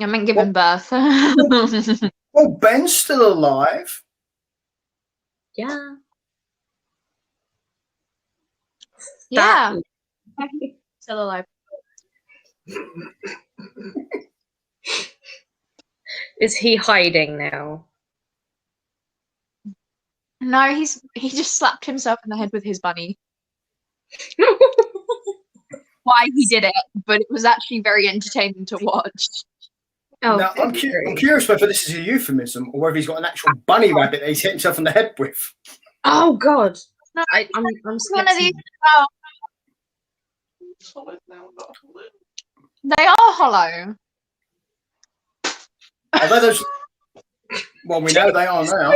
I meant giving birth. Well, Ben's still alive. Yeah. Yeah. Still alive. Is he hiding now? No, he just slapped himself in the head with his bunny. Why he did it, but it was actually very entertaining to watch. Oh, Now, I'm curious whether this is a euphemism or whether he's got an actual bunny rabbit that he's hit himself in the head with. Oh God! No, I'm one of these. Solid now, not lit. They are hollow. Are they those? Well, we know they are now.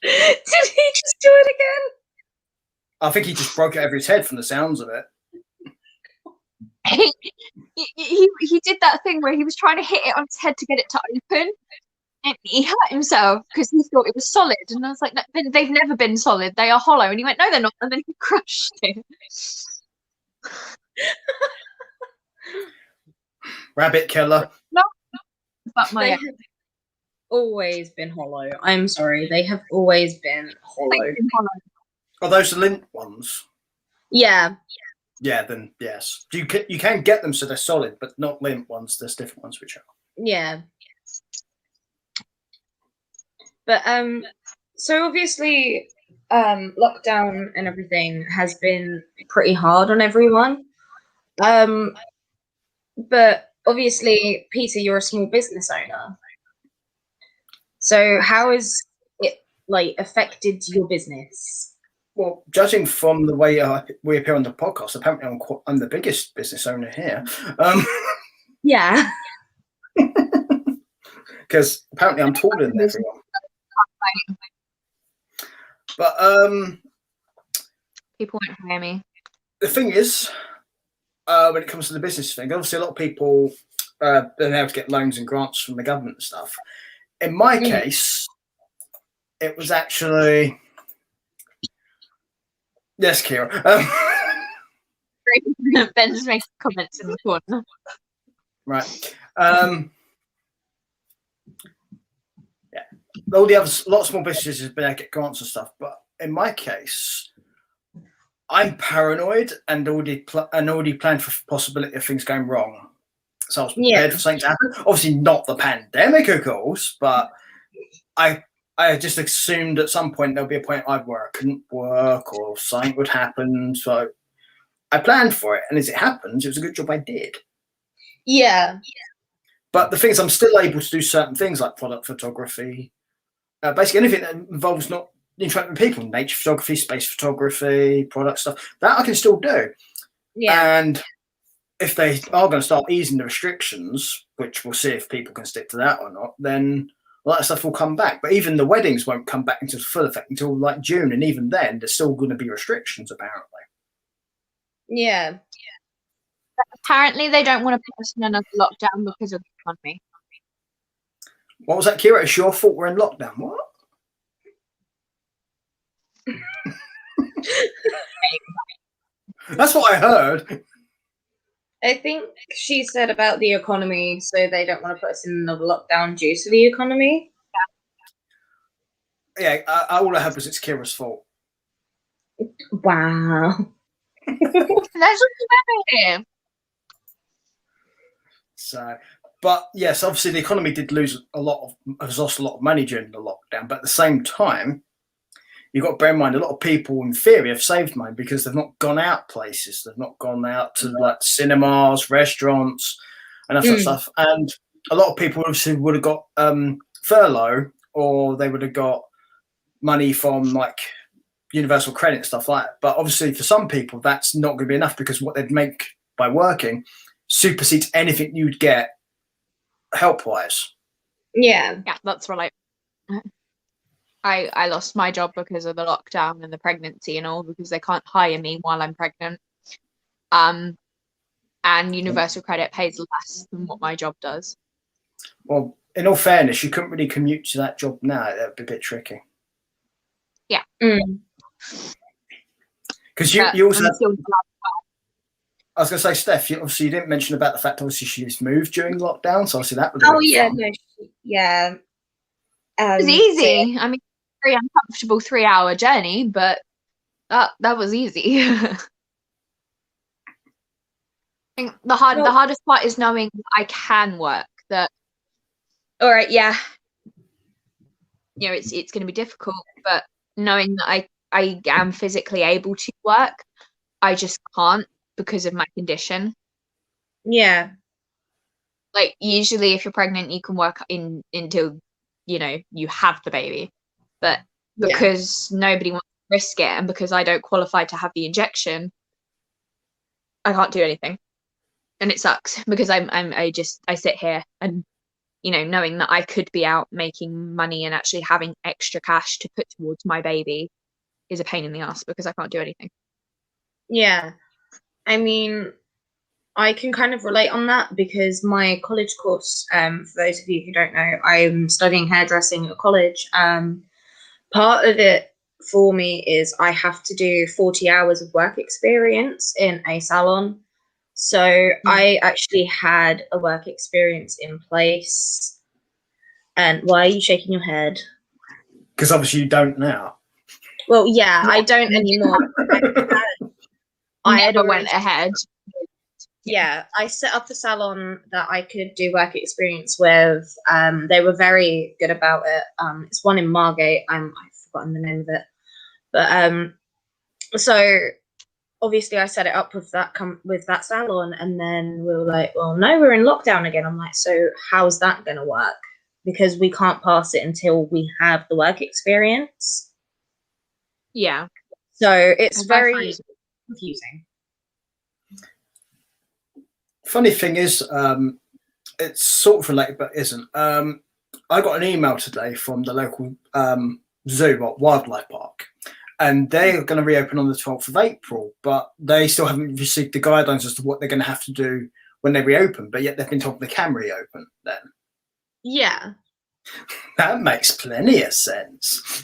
Did he just do it again? I think he just broke it over his head from the sounds of it. He did that thing where he was trying to hit it on his head to get it to open, and he hurt himself because he thought it was solid. And I was like, no, they've never been solid. They are hollow. And he went, no, they're not. And then he crushed it. Rabbit killer. But They have always been hollow. I'm sorry, they have always been hollow. Are those the lint ones? Yeah. Yeah, then yes. You can get them so they're solid, but not lint ones. There's different ones which are. Yeah. But so obviously lockdown and everything has been pretty hard on everyone. But obviously, Peter, you're a small business owner. So how has it affected your business? Well, judging from the way we appear on the podcast, apparently I'm the biggest business owner here. Yeah. Because apparently I'm taller than everyone. But people won't hire me. the thing is, when it comes to the business thing, obviously a lot of people been able to get loans and grants from the government and stuff. In my case, it was actually yes, Kira. Ben's making comments in the corner. Right. Yeah. All the others, a lot of small businesses have been able to get grants and stuff, but in my case, I'm paranoid and already planned for the possibility of things going wrong. So I was prepared for something to happen. Obviously, not the pandemic, of course, but I just assumed at some point there'll be a point where I couldn't work or something would happen. So I planned for it, and as it happens, it was a good job I did. Yeah. But the thing is, I'm still able to do certain things like product photography, basically anything that involves not interacting with people, nature photography, space photography, product stuff, that I can still do. Yeah. And if they are going to start easing the restrictions, which we'll see if people can stick to that or not, then a lot of stuff will come back. But even the weddings won't come back into full effect until like June, and even then, there's still going to be restrictions, apparently. Yeah. Apparently, they don't want to put us in another lockdown because of the economy. What was that, Kira? It's your fault we're in lockdown. What? That's what I heard. I think she said about the economy, so they don't want to put us in another lockdown due to the economy. Yeah, all I heard was it's Kira's fault. Wow. That's what here. So, but yes, obviously the economy did has lost a lot of money during the lockdown. But at the same time, you've got to bear in mind a lot of people, in theory, have saved money because they've not gone out places. They've not gone out to like cinemas, restaurants, and that sort of stuff. And a lot of people obviously would have got furlough, or they would have got money from like universal credit and stuff like that. But obviously, for some people, that's not going to be enough because what they'd make by working supersedes anything you'd get help-wise. Yeah. Yeah, that's right. I lost my job because of the lockdown and the pregnancy and all, because they can't hire me while I'm pregnant. And universal credit pays less than what my job does. Well, in all fairness, you couldn't really commute to that job now. That'd be a bit tricky. Yeah. Because you also... Still... I was going to say, Steph, obviously you didn't mention about the fact obviously she's moved during lockdown, so obviously that would have been fun. No, yeah. It was easy. I mean, very uncomfortable 3-hour journey, but that was easy. I think the hardest part is knowing I can work. That all right, yeah. You know, it's going to be difficult, but knowing that I am physically able to work, I just can't because of my condition. Yeah. Like usually if you're pregnant you can work until you know you have the baby, but because nobody wants to risk it and because I don't qualify to have the injection, I can't do anything, and it sucks because I sit here and you know knowing that I could be out making money and actually having extra cash to put towards my baby is a pain in the ass because I can't do anything. Yeah. I mean, I can kind of relate on that because my college course, for those of you who don't know, I'm studying hairdressing at college. Part of it for me is I have to do 40 hours of work experience in a salon. So I actually had a work experience in place. And why are you shaking your head? Because obviously you don't now. Well, yeah, I don't anymore. I never went ahead. Yeah, I set up a salon that I could do work experience with. They were very good about it. It's one in Margate. I've forgotten the name of it. But so obviously I set it up with that salon, and then we were like, well, no, we're in lockdown again. I'm like, so how's that going to work? Because we can't pass it until we have the work experience. Yeah. So it's very confusing. Funny thing is, it's sort of related, but isn't. I got an email today from the local zoo, or wildlife park, and they're going to reopen on the 12th of April, but they still haven't received the guidelines as to what they're going to have to do when they reopen, but yet they've been told they can reopen then. Yeah. That makes plenty of sense.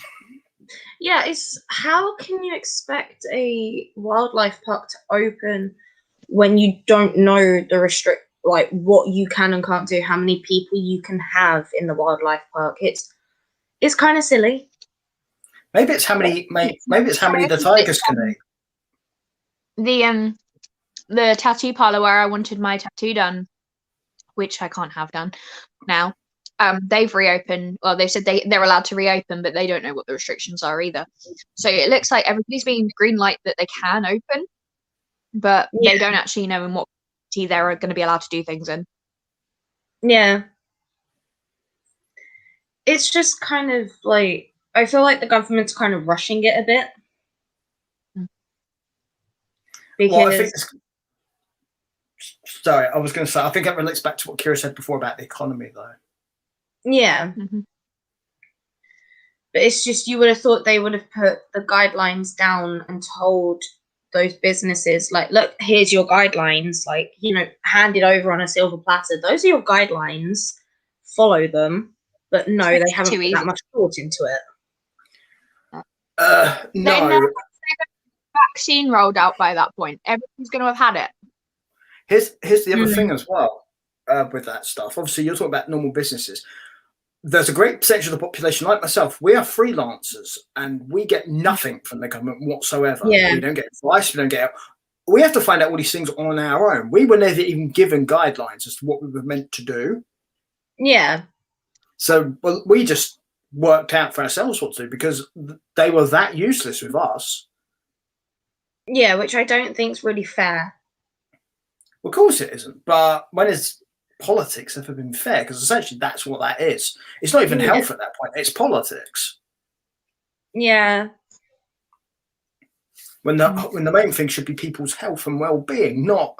Yeah, it's how can you expect a wildlife park to open when you don't know the what you can and can't do, how many people you can have in the wildlife park? It's kind of silly. Maybe it's how many the tigers can eat. The tattoo parlor where I wanted my tattoo done, which I can't have done now. They've reopened. Well, they've said they're allowed to reopen, but they don't know what the restrictions are either. So it looks like everybody's being the green light that they can open, but they don't actually know in what quantity they're going to be allowed to do things in. Yeah. It's just kind of like, I feel like the government's kind of rushing it a bit. Because... Well, I think sorry, I was going to say, I think that relates back to what Kira said before about the economy, though. Yeah. Mm-hmm. But it's just, you would have thought they would have put the guidelines down and told those businesses, like, look, here's your guidelines, like, you know, handed over on a silver platter. Those are your guidelines. Follow them. But no, they haven't put that much thought into it. No. Vaccine rolled out by that point. Everyone's going to have had it. Here's the other thing as well with that stuff. Obviously, you're talking about normal businesses. There's a great percentage of the population, like myself, we are freelancers and we get nothing from the government whatsoever. Yeah. We don't get advice, we don't get we have to find out all these things on our own. We were never even given guidelines as to what we were meant to do. Yeah. So we just worked out for ourselves what to do because they were that useless with us. Yeah, which I don't think is really fair. Well, of course it isn't. But when has politics ever been fair? Because essentially that's what that is. It's not even health at that point. It's politics. Yeah. When the main thing should be people's health and well-being, not,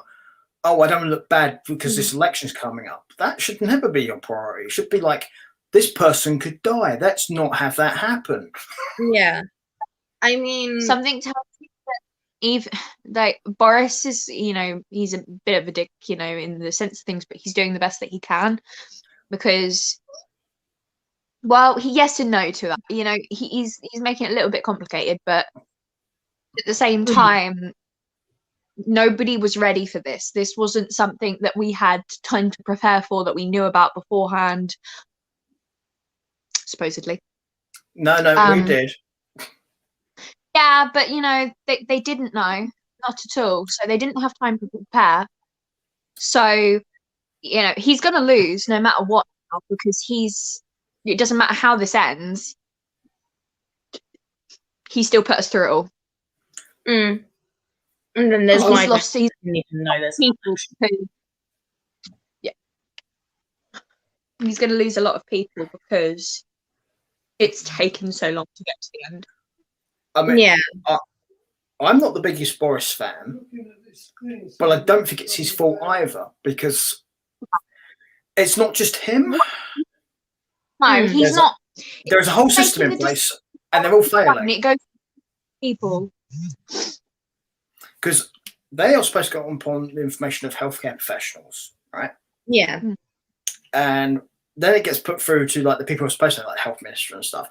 oh, I don't look bad because this election's coming up. That should never be your priority. It should be like, this person could die. Let's not have that happen. Yeah. I mean, Something tells me that even like Boris is, he's a bit of a dick, in the sense of things, but he's doing the best that he can because, well, yes and no to that. He's making it a little bit complicated, but at the same time, nobody was ready for this. This wasn't something that we had time to prepare for, that we knew about beforehand, supposedly. No, we did. Yeah, but they didn't know, not at all. So they didn't have time to prepare. So, he's gonna lose no matter what now, because it doesn't matter how this ends, he still put us through it all. And then there's He's lost didn't even know this. people he's gonna lose a lot of people because it's taken so long to get to the end. I mean, Yeah. I'm not the biggest Boris fan, but I don't think it's his fault either, because it's not just him. No, he's not. There's a whole system in place, and they're all failing. It goes to people. Because they are supposed to go upon the information of healthcare professionals, right? Yeah. And then it gets put through to like the people who are supposed to, like the health minister and stuff.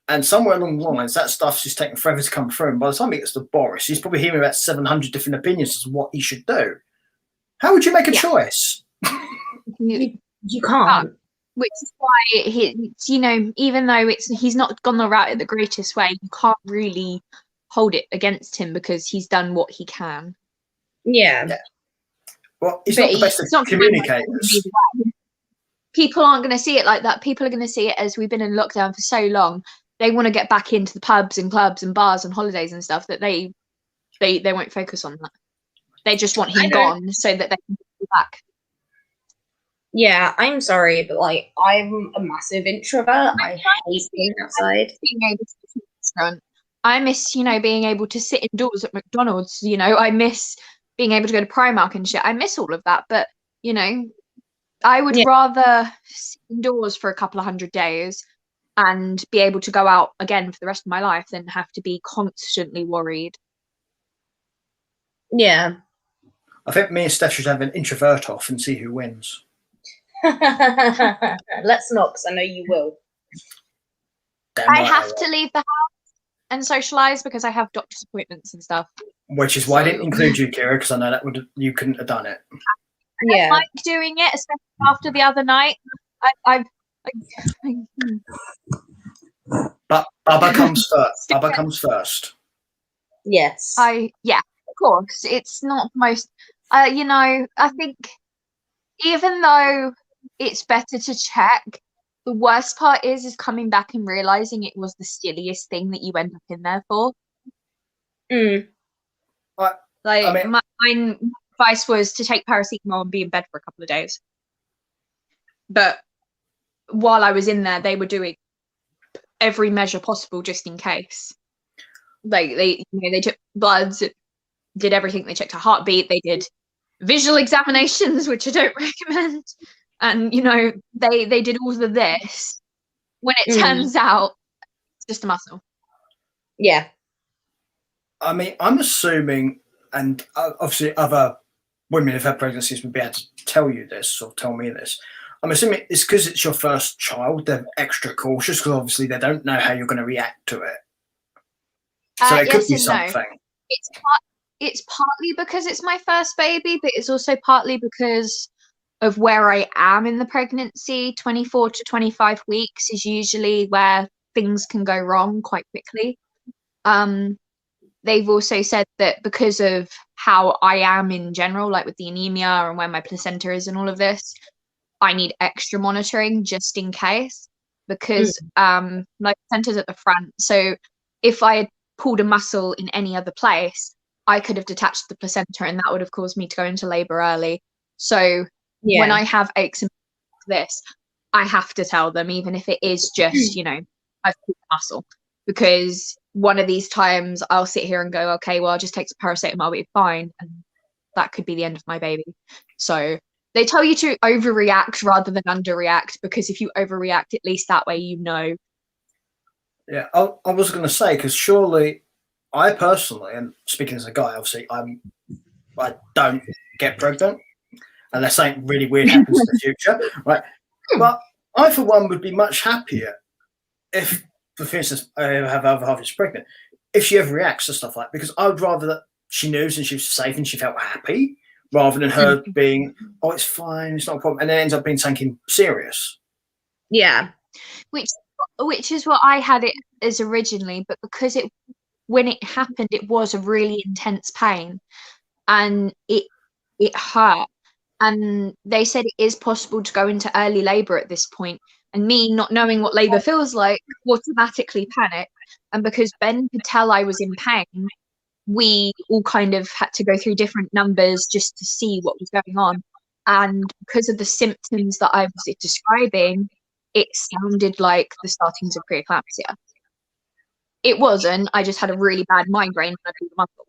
And somewhere along the lines, that stuff's just taking forever to come through. And by the time it gets to Boris, he's probably hearing about 700 different opinions as to what he should do. How would you make a choice? You can't. Which is why even though he's not gone the route the greatest way, you can't really hold it against him because he's done what he can. Yeah. Well, he's not the best of communicators. People aren't going to see it like that. People are going to see it as we've been in lockdown for so long. They want to get back into the pubs and clubs and bars and holidays and stuff, that they won't focus on that. They just want him gone so that they can get back. Yeah, I'm sorry, but like, I'm a massive introvert. I hate being outside. I miss, being able to sit indoors at McDonald's. I miss being able to go to Primark and shit. I miss all of that, but I would rather sit indoors for a couple of 100 days and be able to go out again for the rest of my life than have to be constantly worried. Yeah. I think me and Steph should have an introvert off and see who wins. Let's not, because I know you will. I have to leave the house and socialise because I have doctor's appointments and stuff. Which is why I didn't include you, Kira, because I know you couldn't have done it. I like doing it, especially after the other night. But Bubba comes first. Bubba comes first. Yes. Of course. It's not the most. I think even though it's better to check, the worst part is coming back and realizing it was the silliest thing that you went up in there for. My advice was to take paracetamol and be in bed for a couple of days. But while I was in there, they were doing every measure possible just in case. Like they took bloods, did everything. They checked her heartbeat. They did visual examinations, which I don't recommend. And they did all of this when it turns out it's just a muscle. Yeah. I mean, I'm assuming, and obviously other women who've had pregnancies would be able to tell you this or tell me this. I'm assuming it's because it's your first child, they're extra cautious because obviously they don't know how you're going to react to it. So it could be something. No. It's partly because it's my first baby, but it's also partly because of where I am in the pregnancy. 24 to 25 weeks is usually where things can go wrong quite quickly. they've also said that because of how I am in general, like with the anemia and where my placenta is and all of this, I need extra monitoring just in case, because my placenta's at the front. So if I had pulled a muscle in any other place, I could have detached the placenta, and that would have caused me to go into labor early. So when I have aches and this, I have to tell them, even if it is just, you know, I've pulled a muscle, because one of these times I'll sit here and go, okay, well, I'll just take some paracetamol, I'll be fine, and that could be the end of my baby. So they tell you to overreact rather than underreact, because if you overreact, at least that way you know. Yeah, I was going to say, because surely I personally, and speaking as a guy, obviously, I don't get pregnant unless something really weird happens in the future, right? But I, for one, would be much happier if, for instance, I have other half is pregnant, if she ever reacts to stuff like that, because I would rather that she knew and she was safe and she felt happy, rather than her being, oh, it's fine, it's not a problem, and then it ends up being something serious. Yeah. Which is what I had it as originally, but because when it happened, it was a really intense pain, and it hurt. And they said it is possible to go into early labor at this point. And me not knowing what labor feels like, automatically panicked. And because Ben could tell I was in pain, we all kind of had to go through different numbers just to see what was going on. And because of the symptoms that I was describing, it sounded like the startings of preeclampsia. It wasn't. I just had a really bad migraine when I pulled the muscle.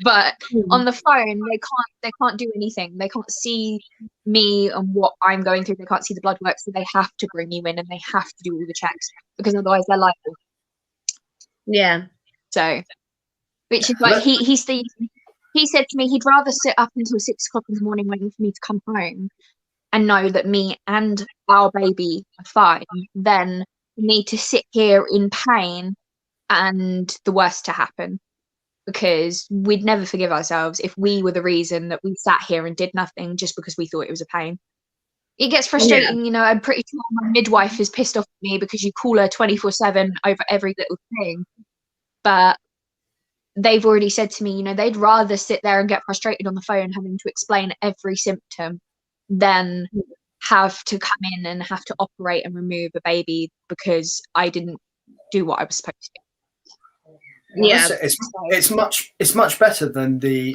But on the phone, they can't do anything. They can't see me and what I'm going through. They can't see the blood work, so they have to bring you in and they have to do all the checks, because otherwise they're liable. Yeah. So, which is why he said to me he'd rather sit up until 6 o'clock in the morning waiting for me to come home and know that me and our baby are fine than me to sit here in pain and the worst to happen. Because we'd never forgive ourselves if we were the reason that we sat here and did nothing just because we thought it was a pain. It gets frustrating, you know. I'm pretty sure my midwife is pissed off at me because you call her 24/7 over every little thing. But they've already said to me, you know, they'd rather sit there and get frustrated on the phone having to explain every symptom than have to come in and have to operate and remove a baby because I didn't do what I was supposed to. Well, yeah, it's much better than the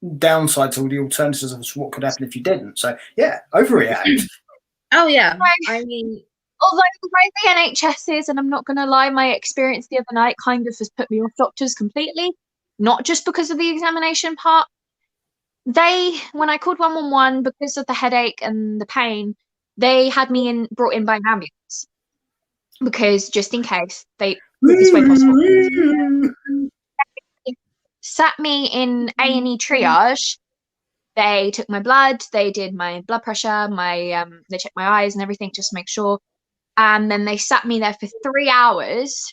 downsides or the alternatives of what could happen if you didn't. So yeah, overreact. Oh yeah, I mean, although the way the NHS is, and I'm not going to lie, my experience the other night kind of has put me off doctors completely. Not just because of the examination part. When I called 111 because of the headache and the pain, they had me brought in by an ambulance because just in case they. Quickest way possible. Sat me in A&E triage. They took my blood, they did my blood pressure, they checked my eyes and everything just to make sure. And then they sat me there for 3 hours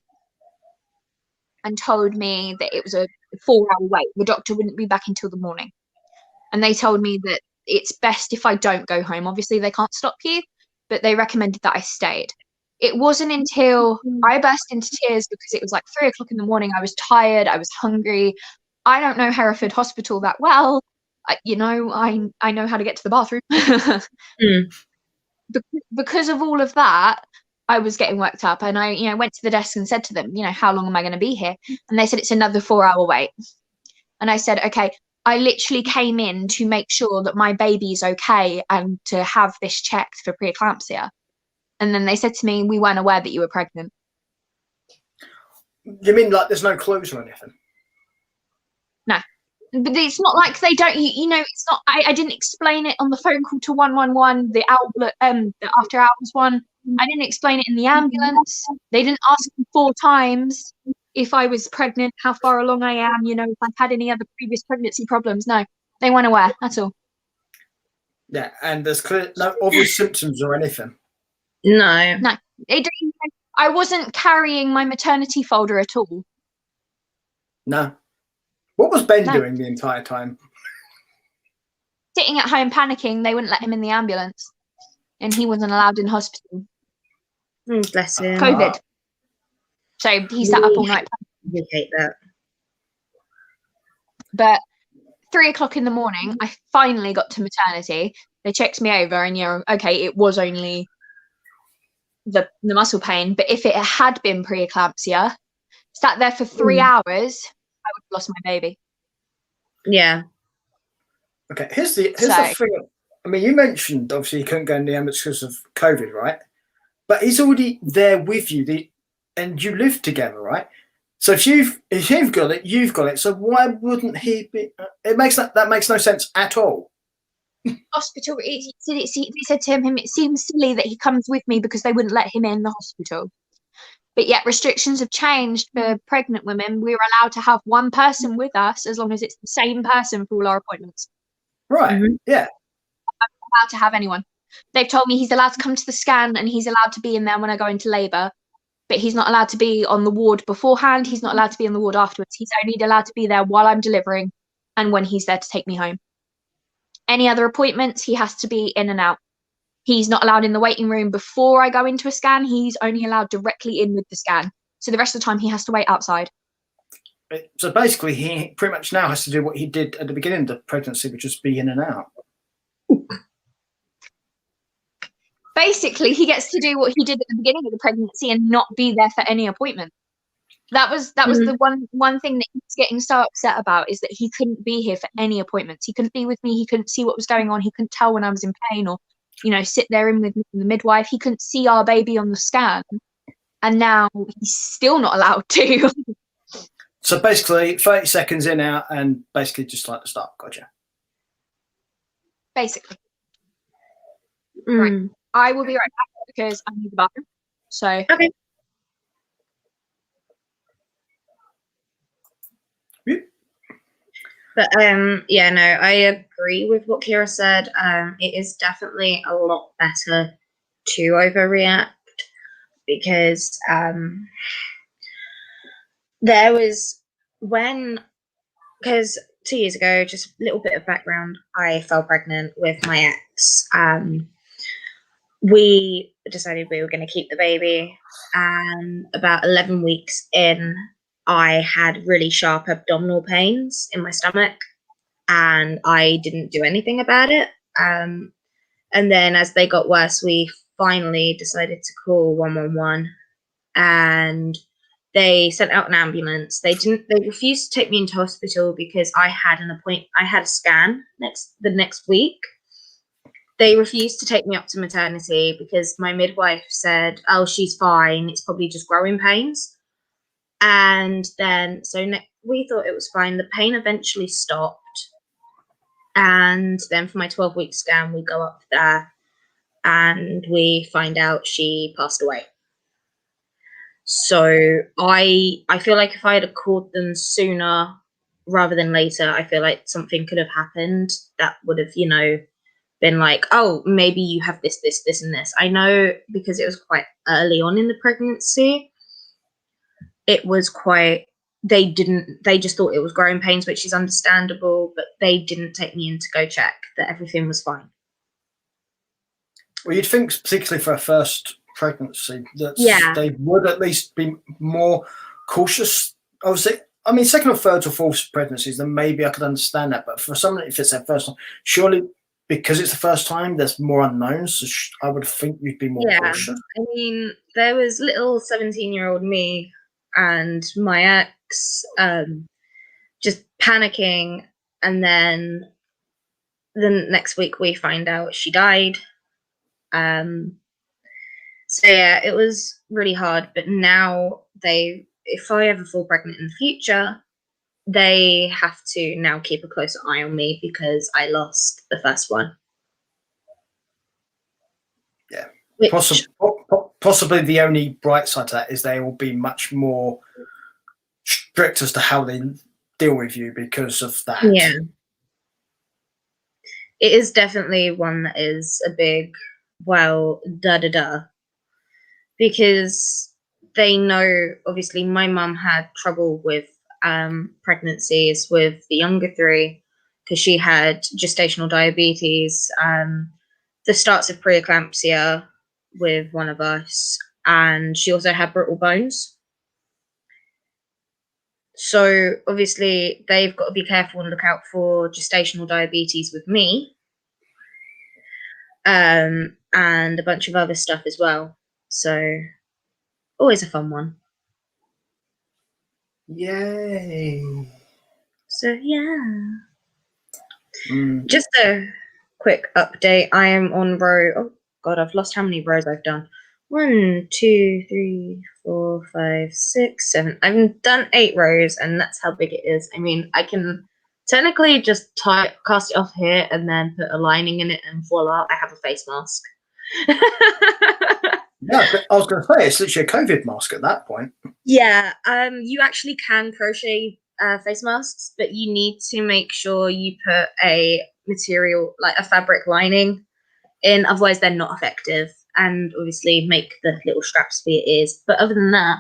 and told me that it was a 4-hour wait. The doctor wouldn't be back until the morning. And they told me that it's best if I don't go home. Obviously, they can't stop you, but they recommended that I stayed. It wasn't until I burst into tears because it was like 3 o'clock in the morning. I was tired. I was hungry. I don't know Hereford Hospital that well. I know how to get to the bathroom. Because of all of that, I was getting worked up. And I went to the desk and said to them, how long am I going to be here? And they said, it's another 4-hour wait. And I said, okay, I literally came in to make sure that my baby's okay and to have this checked for preeclampsia. And then they said to me, we weren't aware that you were pregnant. You mean like there's no clues or anything? No. But it's not like they don't, it's not, I didn't explain it on the phone call to 111, the after hours one. I didn't explain it in the ambulance. They didn't ask me 4 times if I was pregnant, how far along I am, if I've had any other previous pregnancy problems. No, they weren't aware. That's all. Yeah, and there's no obvious symptoms or anything. No. I wasn't carrying my maternity folder at all. No. What was Ben doing the entire time? Sitting at home panicking. They wouldn't let him in the ambulance. And he wasn't allowed in hospital. Oh, bless him. COVID. So he sat up all night. We hate that. But 3 o'clock in the morning, I finally got to maternity. They checked me over, and okay, it was only the muscle pain. But if it had been preeclampsia, sat there for 3 hours, I would have lost my baby. Yeah. Okay, here's the thing. I mean, you mentioned obviously you couldn't go in the ambulance because of COVID, right? But he's already there with you, and you live together, right? So if you've got it, you've got it. So why wouldn't he be? That makes no sense at all. Hospital. They said to him, it seems silly that he comes with me because they wouldn't let him in the hospital. But yet restrictions have changed for pregnant women. We're allowed to have one person with us as long as it's the same person for all our appointments. Right. Yeah. I'm not allowed to have anyone. They've told me he's allowed to come to the scan and he's allowed to be in there when I go into labour. But he's not allowed to be on the ward beforehand. He's not allowed to be on the ward afterwards. He's only allowed to be there while I'm delivering and when he's there to take me home. Any other appointments, he has to be in and out. He's not allowed in the waiting room before I go into a scan. He's only allowed directly in with the scan. So the rest of the time he has to wait outside. So basically he pretty much now has to do what he did at the beginning of the pregnancy, which was be in and out. Basically, he gets to do what he did at the beginning of the pregnancy and not be there for any appointment. That was the one thing that he was getting so upset about, is that he couldn't be here for any appointments. He couldn't be with me. He couldn't see what was going on. He couldn't tell when I was in pain, or, sit there in with the midwife. He couldn't see our baby on the scan. And now he's still not allowed to. So basically 30 seconds in, out, and basically just like the start. Gotcha. Basically. Right. I will be right back because I need the bathroom. So. Okay. But yeah, no, I agree with what Kira said. It is definitely a lot better to overreact, because there was because 2 years ago, just a little bit of background, I fell pregnant with my ex. We decided we were going to keep the baby, and about 11 weeks in, I had really sharp abdominal pains in my stomach, and I didn't do anything about it. And then as they got worse, we finally decided to call 111, and they sent out an ambulance. They refused to take me into hospital because I had a scan the next week. They refused to take me up to maternity because my midwife said, "Oh, she's fine. It's probably just growing pains." And then, we thought it was fine. The pain eventually stopped. And then for my 12-week scan, we go up there and we find out she passed away. So I feel like if I had called them sooner rather than later, I feel like something could have happened that would have, been like, "Oh, maybe you have this, this, this, and this." I know, because it was quite early on in the pregnancy, it was quite, they just thought it was growing pains, which is understandable, but they didn't take me in to go check that everything was fine. Well, you'd think, particularly for a first pregnancy, that they would at least be more cautious. Obviously, I mean, second or third or fourth pregnancies, then maybe I could understand that. But for someone, if it's their first time, surely because it's the first time, there's more unknowns. So I would think you'd be more cautious. I mean, there was little 17-year-old me and my ex just panicking, and then the next week we find out she died. So yeah, it was really hard. But now if I ever fall pregnant in the future, they have to now keep a closer eye on me because I lost the first one. Yeah. Possibly the only bright side to that is they will be much more strict as to how they deal with you because of that. Yeah. It is definitely one that is a big, because they know, obviously, my mum had trouble with pregnancies with the younger three because she had gestational diabetes, the starts of preeclampsia with one of us, and she also had brittle bones. So obviously they've got to be careful and look out for gestational diabetes with me, and a bunch of other stuff as well. So always a fun one. Yay. So yeah. Mm. Just a quick update. I am on row. Oh God, I've lost how many rows I've done. 1, 2, 3, 4, 5, 6, 7. I've done 8 rows, and that's how big it is. I mean, I can technically just cast it off here and then put a lining in it, and voila, I have a face mask. Yeah, but I was going to say it's literally a COVID mask at that point. Yeah, you actually can crochet face masks, but you need to make sure you put a material, like a fabric lining in, otherwise they're not effective. And obviously make the little straps for your ears. But other than that,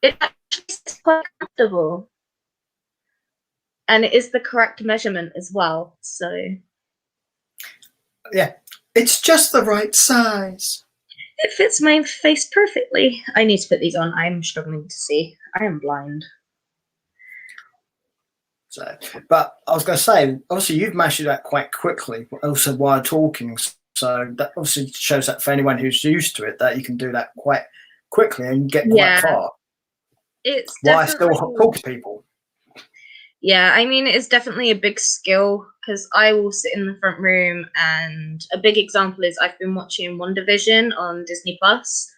it actually is quite comfortable. And it is the correct measurement as well. So Yeah, it's just the right size. it fits my face perfectly. I need to put these on. I'm struggling to see. I am blind. So, but I was going to say, obviously you've mastered that quite quickly, also while talking. So that obviously shows that for anyone who's used to it, that you can do that quite quickly and get quite far. It's Why definitely still talk to people? Yeah, I mean, it's definitely a big skill because I will sit in the front room, and a big example is I've been watching WandaVision on Disney Plus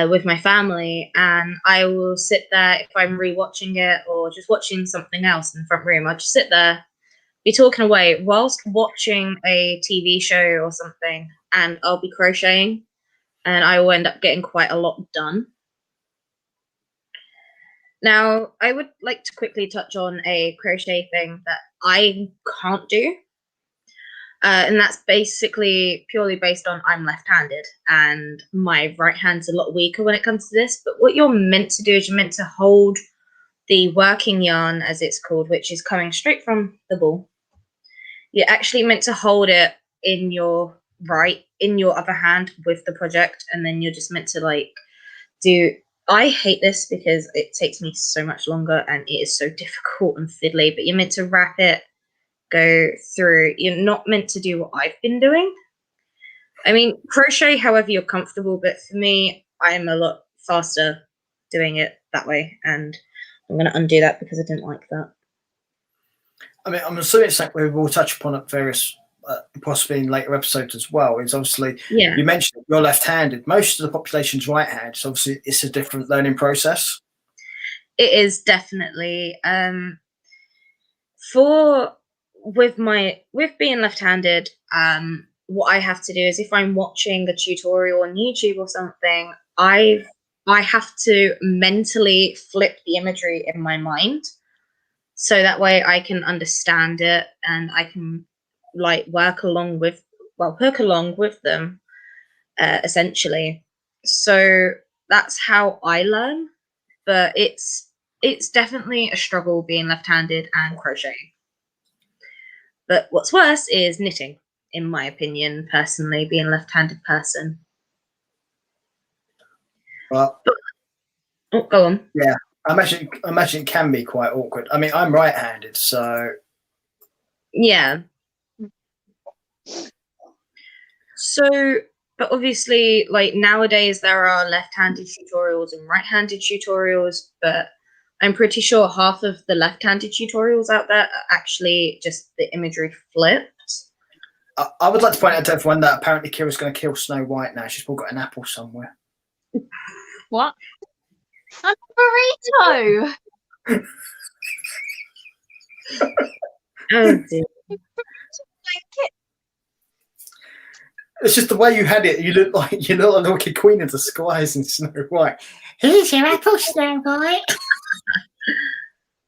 with my family, and I will sit there if I'm rewatching it or just watching something else in the front room. I'll just sit there, be talking away whilst watching a TV show or something, and I'll be crocheting, and I will end up getting quite a lot done. Now, I would like to quickly touch on a crochet thing that I can't do. And that's basically purely based on I'm left-handed and my right hand's a lot weaker when it comes to this. But what you're meant to do is you're meant to hold the working yarn, as it's called, which is coming straight from the ball. You're actually meant to hold it in your other hand with the project, and then you're just meant to like do. I hate this because it takes me so much longer and it is so difficult and fiddly, but you're meant to wrap it, go through. You're not meant to do what I've been doing. I mean, crochet however you're comfortable, but for me, I'm a lot faster doing it that way, and I'm going to undo that because I didn't like that. I mean, I'm assuming it's something we will touch upon at various, possibly in later episodes as well. Is obviously, you mentioned you're left-handed. Most of the population's right-handed, so obviously it's a different learning process. It is definitely with being left-handed. What I have to do is if I'm watching a tutorial on YouTube or something, I have to mentally flip the imagery in my mind, so that way I can understand it and I can like hook along with them, essentially. So that's how I learn, but it's definitely a struggle being left-handed and crocheting. But what's worse is knitting, in my opinion, personally, being a left-handed person. Well, go on. Yeah, I imagine it can be quite awkward. I mean, I'm right-handed, so yeah. So, but obviously, like nowadays, there are left-handed tutorials and right-handed tutorials, but I'm pretty sure half of the left-handed tutorials out there are actually just the imagery flipped. I would like to point out to everyone that apparently Kira's going to kill Snow White now. She's probably got an apple somewhere. What? I'm a burrito! Oh, dear. It's just the way you had it. You look like the wicked queen of the skies in Snow White. Here's your apple, Snow White.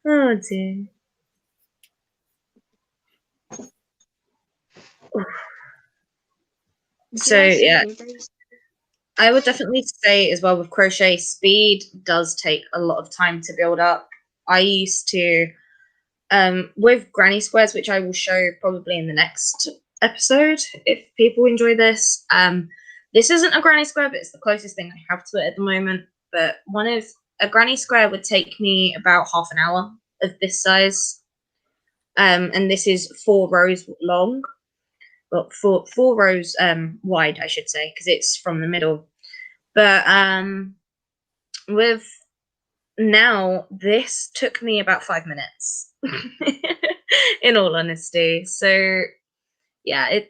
Oh dear. So yeah, I would definitely say as well with crochet, speed does take a lot of time to build up. I used to, with granny squares, which I will show probably in the next episode if people enjoy this. This isn't a granny square, but it's the closest thing I have to it at the moment. But one of a granny square would take me about half an hour of this size. And this is 4 rows long, but four rows wide, I should say, because it's from the middle. But with now, this took me about 5 minutes, in all honesty. So yeah,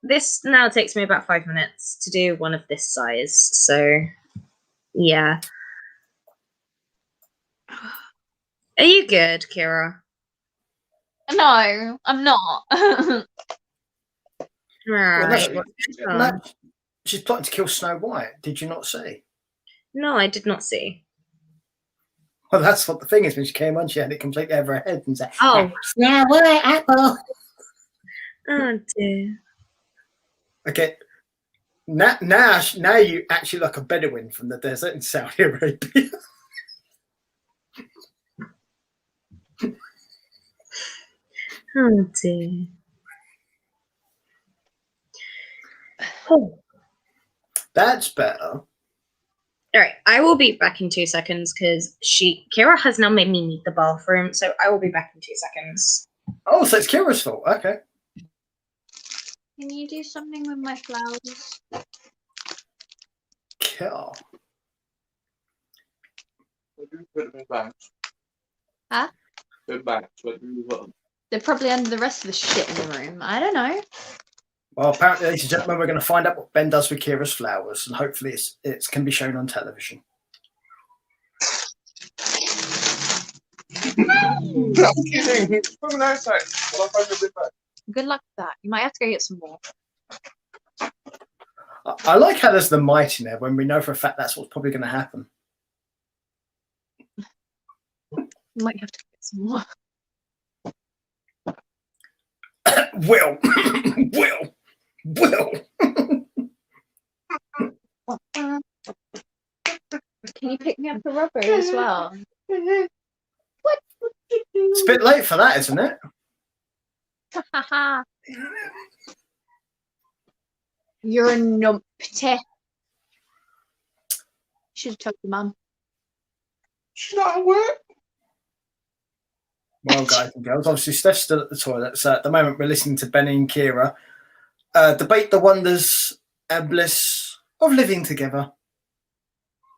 this now takes me about 5 minutes to do one of this size. So yeah. Are you good, Kira? No, I'm not. Right. No, she's plotting to kill Snow White. Did you not see? No, I did not see. Well, that's what the thing is. When she came on, she had it completely over her head and said, Oh. Snow White apple. Oh dear. Okay. Now you actually look a Bedouin from the desert in Saudi Arabia. Oh dear. Oh. That's better. All right, I will be back in 2 seconds because Kira has now made me need the bathroom, so I will be back in 2 seconds. Oh, so it's Kira's fault. Okay. Can you do something with my flowers? Kill. Where do you put them in bags? Huh? In bags, where do you put them? They're probably under the rest of the shit in the room. I don't know. Well, apparently, ladies and gentlemen, we're going to find out what Ben does with Kira's flowers, and hopefully it can be shown on television. I'm kidding. Put them outside. Well, I'll find a bit back. Good luck with that. You might have to go get some more. I like how there's the might in there when we know for a fact that's what's probably going to happen. You might have to get some more. Will. Can you pick me up a rubber as well? What? It's a bit late for that, isn't it? You're a numpty. Should have told your mum. She's not at work. Well, guys and girls, obviously Steph's still at the toilet, so at the moment we're listening to Benny and Kira debate the wonders and bliss of living together,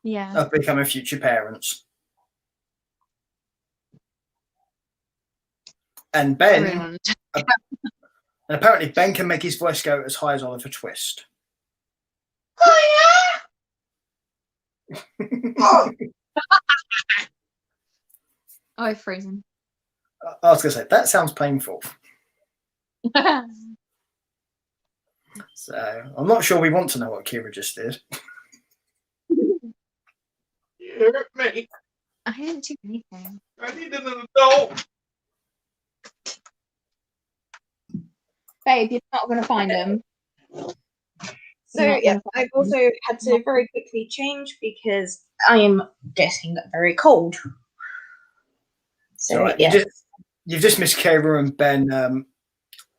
Yeah. of becoming future parents. And Ben, Everyone. and apparently Ben can make his voice go as high as Oliver Twist. Oh, Oh. Oh, I've frozen. I was going to say, that sounds painful. So I'm not sure we want to know what Kira just did. You hurt me. I didn't do anything. I need an adult. Babe, you're not going to find them. So yeah, I've also had to very quickly change because I am getting very cold. So Right. yeah. You've just missed Kira and Ben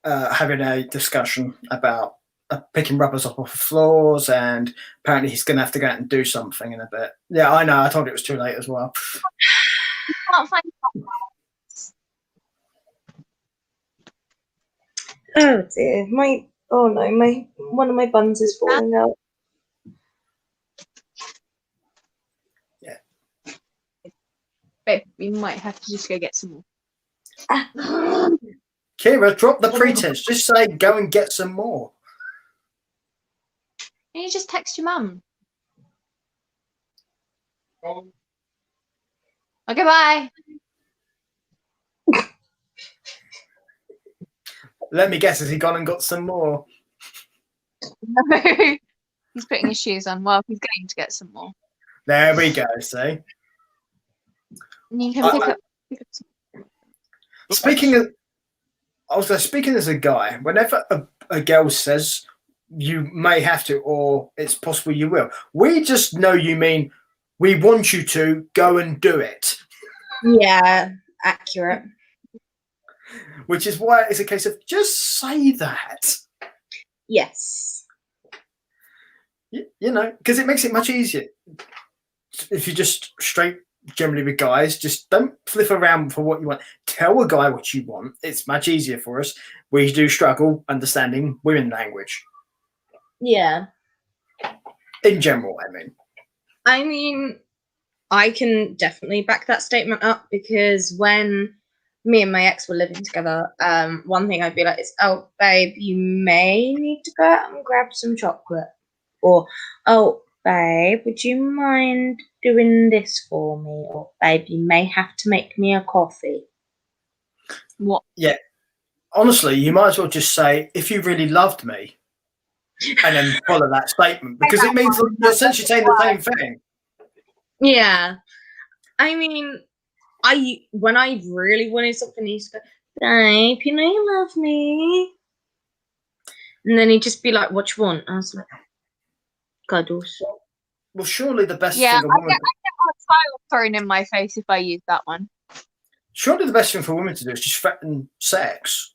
having a discussion about picking rubbers up off the floors, and apparently he's going to have to go out and do something in a bit. Yeah, I know. I told you it was too late as well. Can't find Oh dear, one of my buns is falling out. Yeah. Babe, we might have to just go get some more. Kira, drop the pretense. Just say, go and get some more. Can you just text your mum? Oh, Okay, bye. Let me guess, has he gone and got some more? No. He's putting his shoes on. Well, he's going to get some more. There we go, see? And you can pick up some. Speaking as a guy, whenever a girl says you may have to, or it's possible you will, we just know you mean we want you to go and do it. Yeah, accurate. Which is why it's a case of just say that. Yes. You know, because it makes it much easier if you just straight generally with guys, just don't flip around for what you want. Tell a guy what you want. It's much easier for us. We do struggle understanding women language. Yeah. In general, I mean, I can definitely back that statement up, because when me and my ex were living together, one thing I'd be like is, oh, babe, you may need to go out and grab some chocolate. Or, oh, babe, would you mind doing this for me? Or, babe, you may have to make me a coffee. What? Yeah. Honestly, you might as well just say, if you really loved me, and then follow that statement, because it means you're essentially saying the same thing. Yeah. I mean, when I really wanted something, he used to go, babe, you know you love me. And then he'd just be like, what you want? I was like, cuddles. Well, surely the best Yeah, thing a woman... I get my style thrown in my face if I use that one. Surely the best thing for women to do is just threaten sex.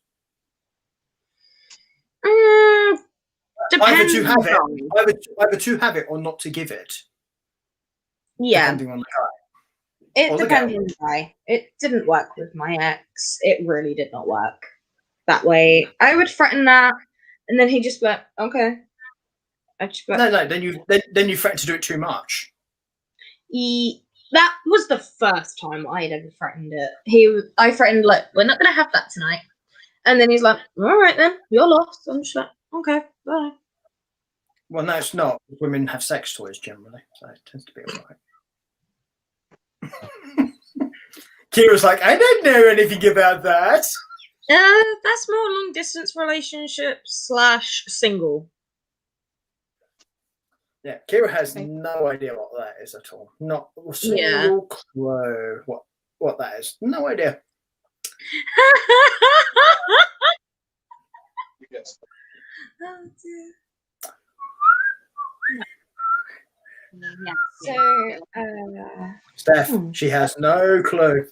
Depends. Either to have it or not to give it. Yeah. Depending on the guy. It depends on the guy. It didn't work with my ex. It really did not work that way. I would threaten that, and then he just went, okay. No. Then you threaten to do it too much. That was the first time I'd ever threatened it. I threatened, like, we're not gonna have that tonight. And then he's like, all right then, you're lost. I'm just like, okay, bye. Well, no, it's not. Women have sex toys generally, so it tends to be all right. Kira's like, I don't know anything about that. That's more long distance relationship / single. Yeah, Kira has no idea what that is at all. Not a single clue what that is. No idea. Yes. Oh dear. Yeah. So, Steph, she has no clue.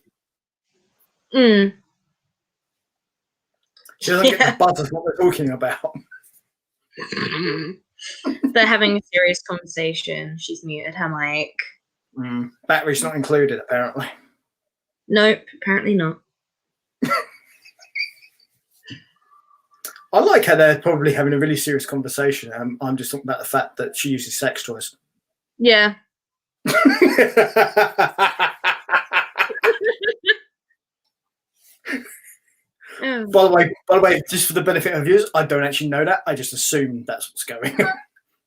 Mm. She doesn't get the buzz of what we're talking about. They're having a serious conversation. She's muted her mic. Battery's not included, apparently. Nope, apparently not. I like how they're probably having a really serious conversation. I'm just talking about the fact that she uses sex toys. Yeah. Oh. By the way, just for the benefit of viewers, I don't actually know that. I just assume that's what's going on.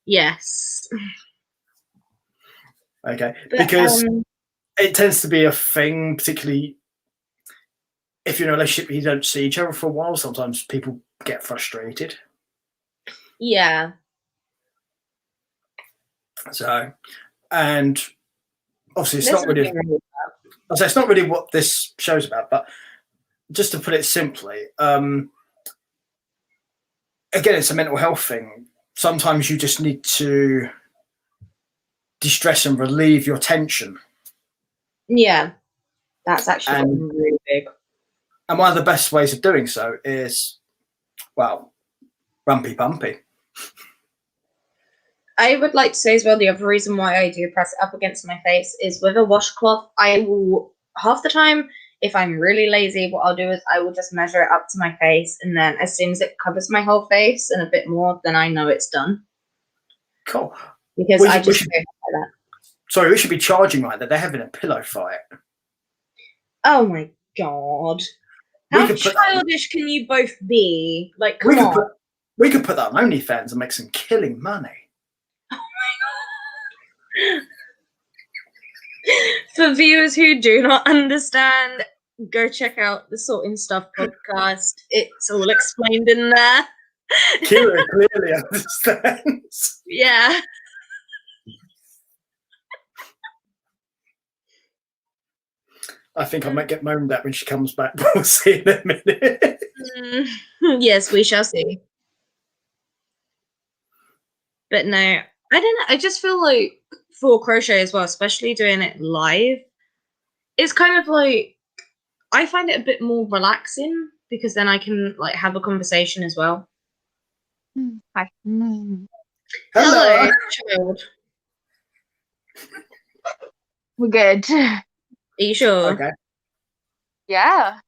Yes. Okay, But, because it tends to be a thing, particularly if you're in a relationship and you don't see each other for a while. Sometimes people get frustrated. Yeah. So, and obviously, it's This not really. would be really So it's not really what this show's about, but just to put it simply, again, it's a mental health thing. Sometimes you just need to de-stress and relieve your tension. Yeah, that's actually really big. And one of the best ways of doing so is, well, rumpy pumpy. I would like to say as well, the other reason why I do press it up against my face is with a washcloth, I will, half the time, if I'm really lazy, what I'll do is I will just measure it up to my face, and then as soon as it covers my whole face and a bit more, then I know it's done. Cool. Because I just go like that. Sorry, we should be charging like that. They're having a pillow fight. Oh my god. How childish can you both be? Like, come on. We could put that on OnlyFans and make some killing money. Oh my god. For viewers who do not understand, go check out the Sorting Stuff podcast. It's all explained in there. Kira clearly understands. Yeah. I think I might get moaned at when she comes back. We'll see in a minute. Yes, we shall see. But no, I don't know. I just feel like for crochet as well, especially doing it live, it's kind of like, I find it a bit more relaxing because then I can like have a conversation as well. Hi. Hello, child. We're good. you sure? Okay. Yeah.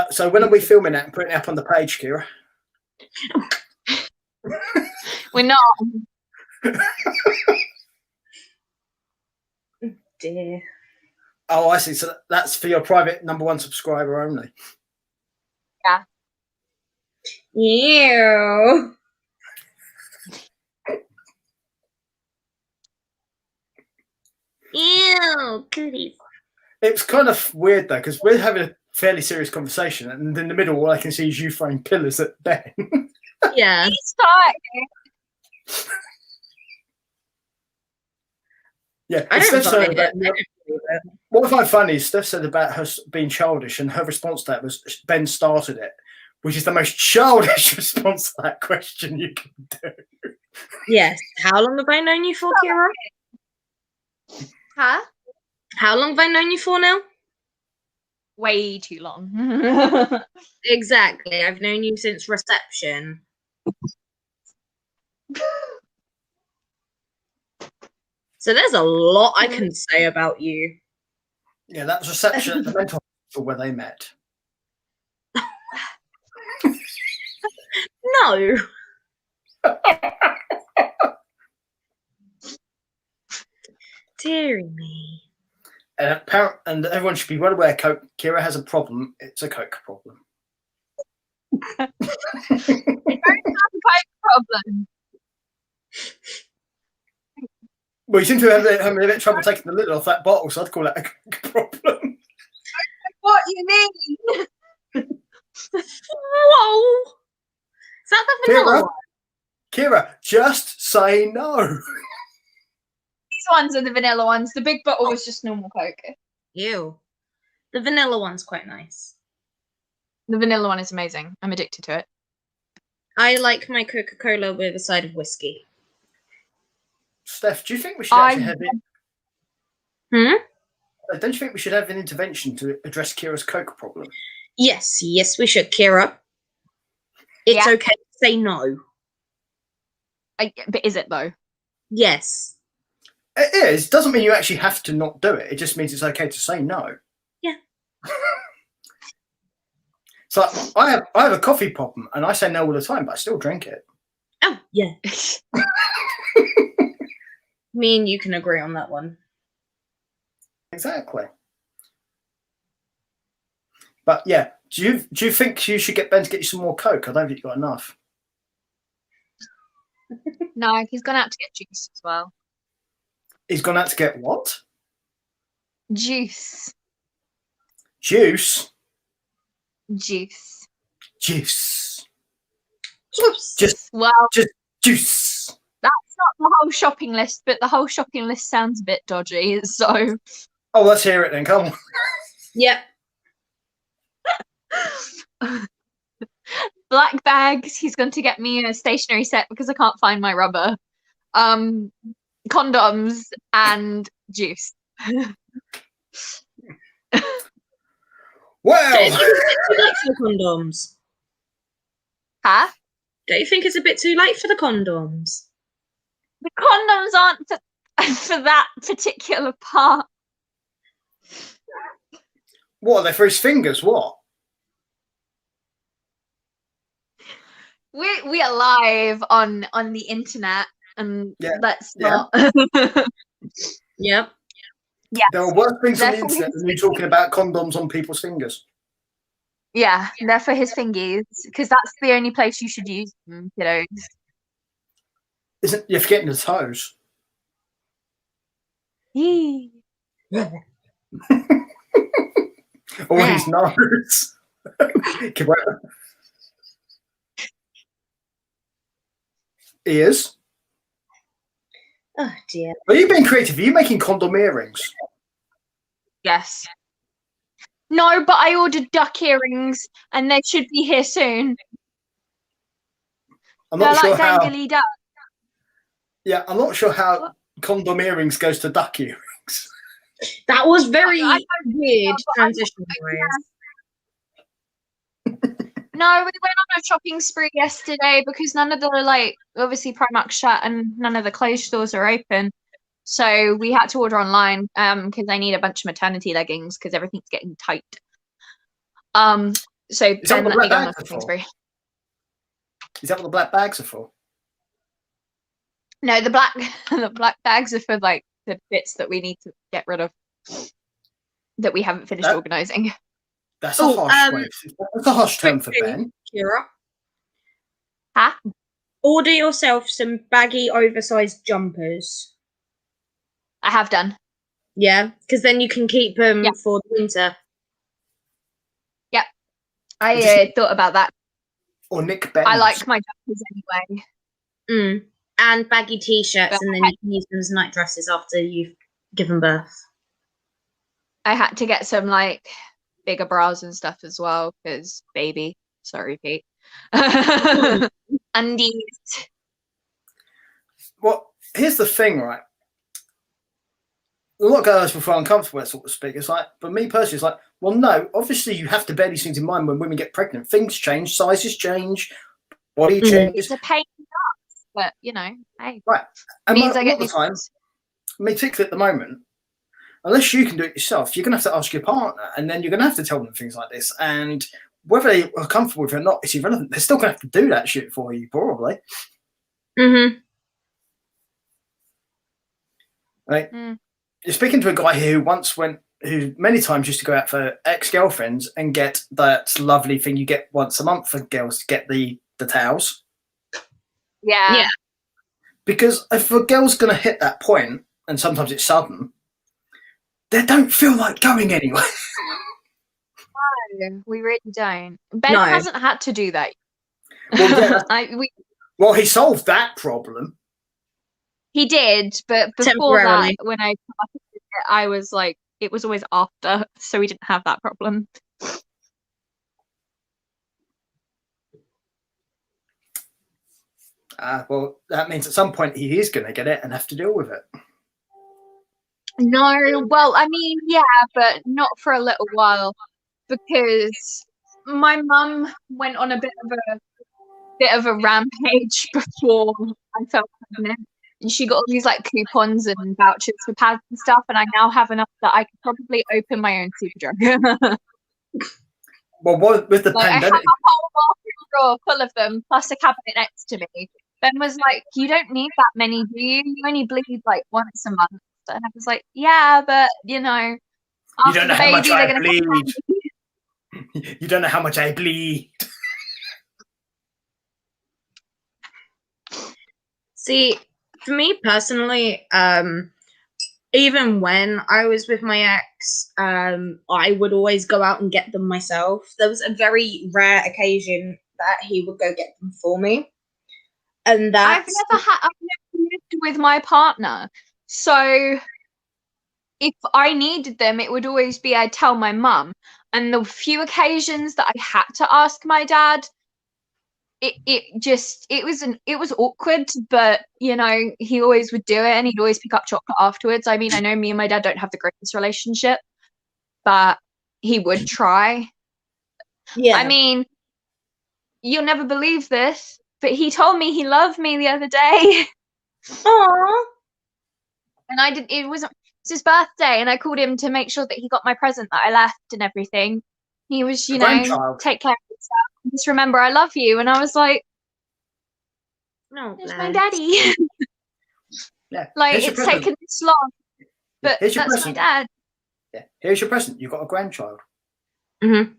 So when are we filming that and putting it up on the page, Kira? We're not. Dear. Oh, I see. So that's for your private #1 subscriber only. Ew. Ew, goodies. It's kind of weird though, because we're having a fairly serious conversation, and in the middle, all I can see is you throwing pillars at Ben. Yeah. He's fine. Yeah, I Steph don't said mind about, it. I don't believe it. what I find funny is Steph said about her being childish, and her response to that was Ben started it, which is the most childish response to that question you can do. Yes. How long have I known you for, Kira? Huh? How long have I known you for now? Way too long. Exactly. I've known you since reception. So there's a lot I can say about you. Yeah, that was reception at the mental hospital where they met. No. Deary me. And everyone should be well aware Kira has a problem. It's a Coke problem. I don't have a Coke problem. Well, you seem to have having a bit of trouble taking the lid off that bottle, so I'd call that a Coke problem. What you mean? Whoa. Is that the vanilla one? Kira, just say no. These ones are the vanilla ones. The big bottle was just normal Coke. Ew. The vanilla one's quite nice. The vanilla one is amazing. I'm addicted to it. I like my Coca-Cola with a side of whiskey. Steph, do you think we should actually have it? Don't you think we should have an intervention to address Kira's Coke problem? Yes, we should, Kira. It's okay to say no. But is it though? Yes. It is. Doesn't mean you actually have to not do it. It just means it's okay to say no. Yeah. So I have a coffee problem, and I say no all the time, but I still drink it. Oh, yeah. Me and you can agree on that one. Exactly. But yeah, do you think you should get Ben to get you some more Coke? I don't think you've got enough. No, he's gone out to get juice as well. He's gone out to get what? Juice. Juice. Juice. Juice. Juice. Just juice. That's not the whole shopping list, but the whole shopping list sounds a bit dodgy, so... Oh, let's hear it then, come on. Yep. Black bags, he's going to get me a stationery set because I can't find my rubber. Condoms and juice. Well, Don't you think it's a bit too late for the condoms? Huh? Don't you think it's a bit too late for the condoms? The condoms aren't for that particular part. what are they for his fingers? What? We are live on the internet, and that's not. Yep. Yeah. There are worse things on the internet than you talking about condoms on people's fingers. Yeah, they're for his fingies because that's the only place you should use them, kiddos. Isn't you're forgetting the toes? Or his nose. Ears. Oh dear. Are you being creative? Are you making condom earrings? Yes. No, but I ordered duck earrings, and they should be here soon. I'm not They're sure like how. dangly duck. Yeah, I'm not sure how condom earrings goes to duck earrings. That was very weird transition wise. No, we went on a shopping spree yesterday because none of the obviously Primark's shut and none of the clothes stores are open. So we had to order online because I need a bunch of maternity leggings because everything's getting tight. So Ben let me go on a Sainsbury. Is that what the black bags are for? No, the black bags are for like the bits that we need to get rid of that we haven't finished organising. That's a harsh way. That's a harsh term for Ben. Kira. Huh? Order yourself some baggy, oversized jumpers. I have done. Yeah, because then you can keep them for the winter. Yep. I thought about that. Or Nick Ben. I like my jumpers anyway. And baggy t-shirts, and then you can use them as night dresses after you've given birth. I had to get some like bigger bras and stuff as well because baby. Sorry, Pete. Undies. Well, here's the thing, right? A lot of girls will feel uncomfortable, so to speak. It's like, but me personally, it's like, well, no, obviously you have to bear these things in mind when women get pregnant. Things change, sizes change, body changes. It's a pain in the ass, but you know, hey. Right. And means I get the time, me particularly at the moment, unless you can do it yourself, you're going to have to ask your partner, and then you're going to have to tell them things like this. And whether they are comfortable with it or not, it's irrelevant. They're still going to have to do that shit for you, probably. Mm-hmm. Right. You're speaking to a guy here who many times used to go out for ex-girlfriends and get that lovely thing you get once a month for girls to get the towels. Yeah. Because if a girl's going to hit that point, and sometimes it's sudden, they don't feel like going anywhere. No, we really don't. Ben hasn't had to do that. Well, he solved that problem. He did, but before that, when I started it, I was like, it was always after, so we didn't have that problem. Well, that means at some point he is going to get it and have to deal with it. No, well, I mean, yeah, but not for a little while, because my mum went on a bit of a rampage before I felt pregnant. And she got all these like coupons and vouchers for pads and stuff, and I now have enough that I could probably open my own Superdrug. Well, with the pandemic, I have a whole bathroom drawer full of them, plus a cabinet next to me. Ben was like, "You don't need that many, do you? You only bleed like once a month." And I was like, "Yeah, but you know, you don't know how much I bleed. You don't know how much I bleed." See, for me personally, even when I was with my ex, I would always go out and get them myself. There was a very rare occasion that he would go get them for me. And I've never lived with my partner. So if I needed them, it would always be I'd tell my mum. And the few occasions that I had to ask my dad, it was awkward, but you know, he always would do it, and he'd always pick up chocolate afterwards. I mean, I know me and my dad don't have the greatest relationship, but he would try. Yeah. I mean, you'll never believe this, but he told me he loved me the other day. Aww. And it was his birthday, and I called him to make sure that he got my present that I left and everything. He was, you know, take care of yourself. Just remember, I love you. And I was like, no, there's my daddy. Yeah. Like, it's taken this long, but that's present. My dad. Yeah. Here's your present. You've got a grandchild. Mm-hmm.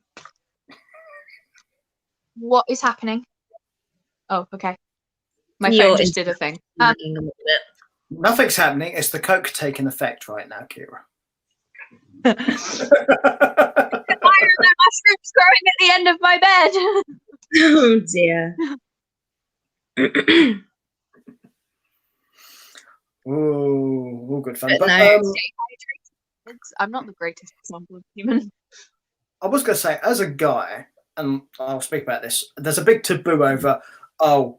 What is happening? Oh, okay. My phone just did a thing. Nothing's happening. It's the coke taking effect right now, Kira. Why are there mushrooms growing at the end of my bed? Oh dear. Ooh, good fun. But, I'm not the greatest example of human. I was going to say, as a guy, and I'll speak about this, there's a big taboo over,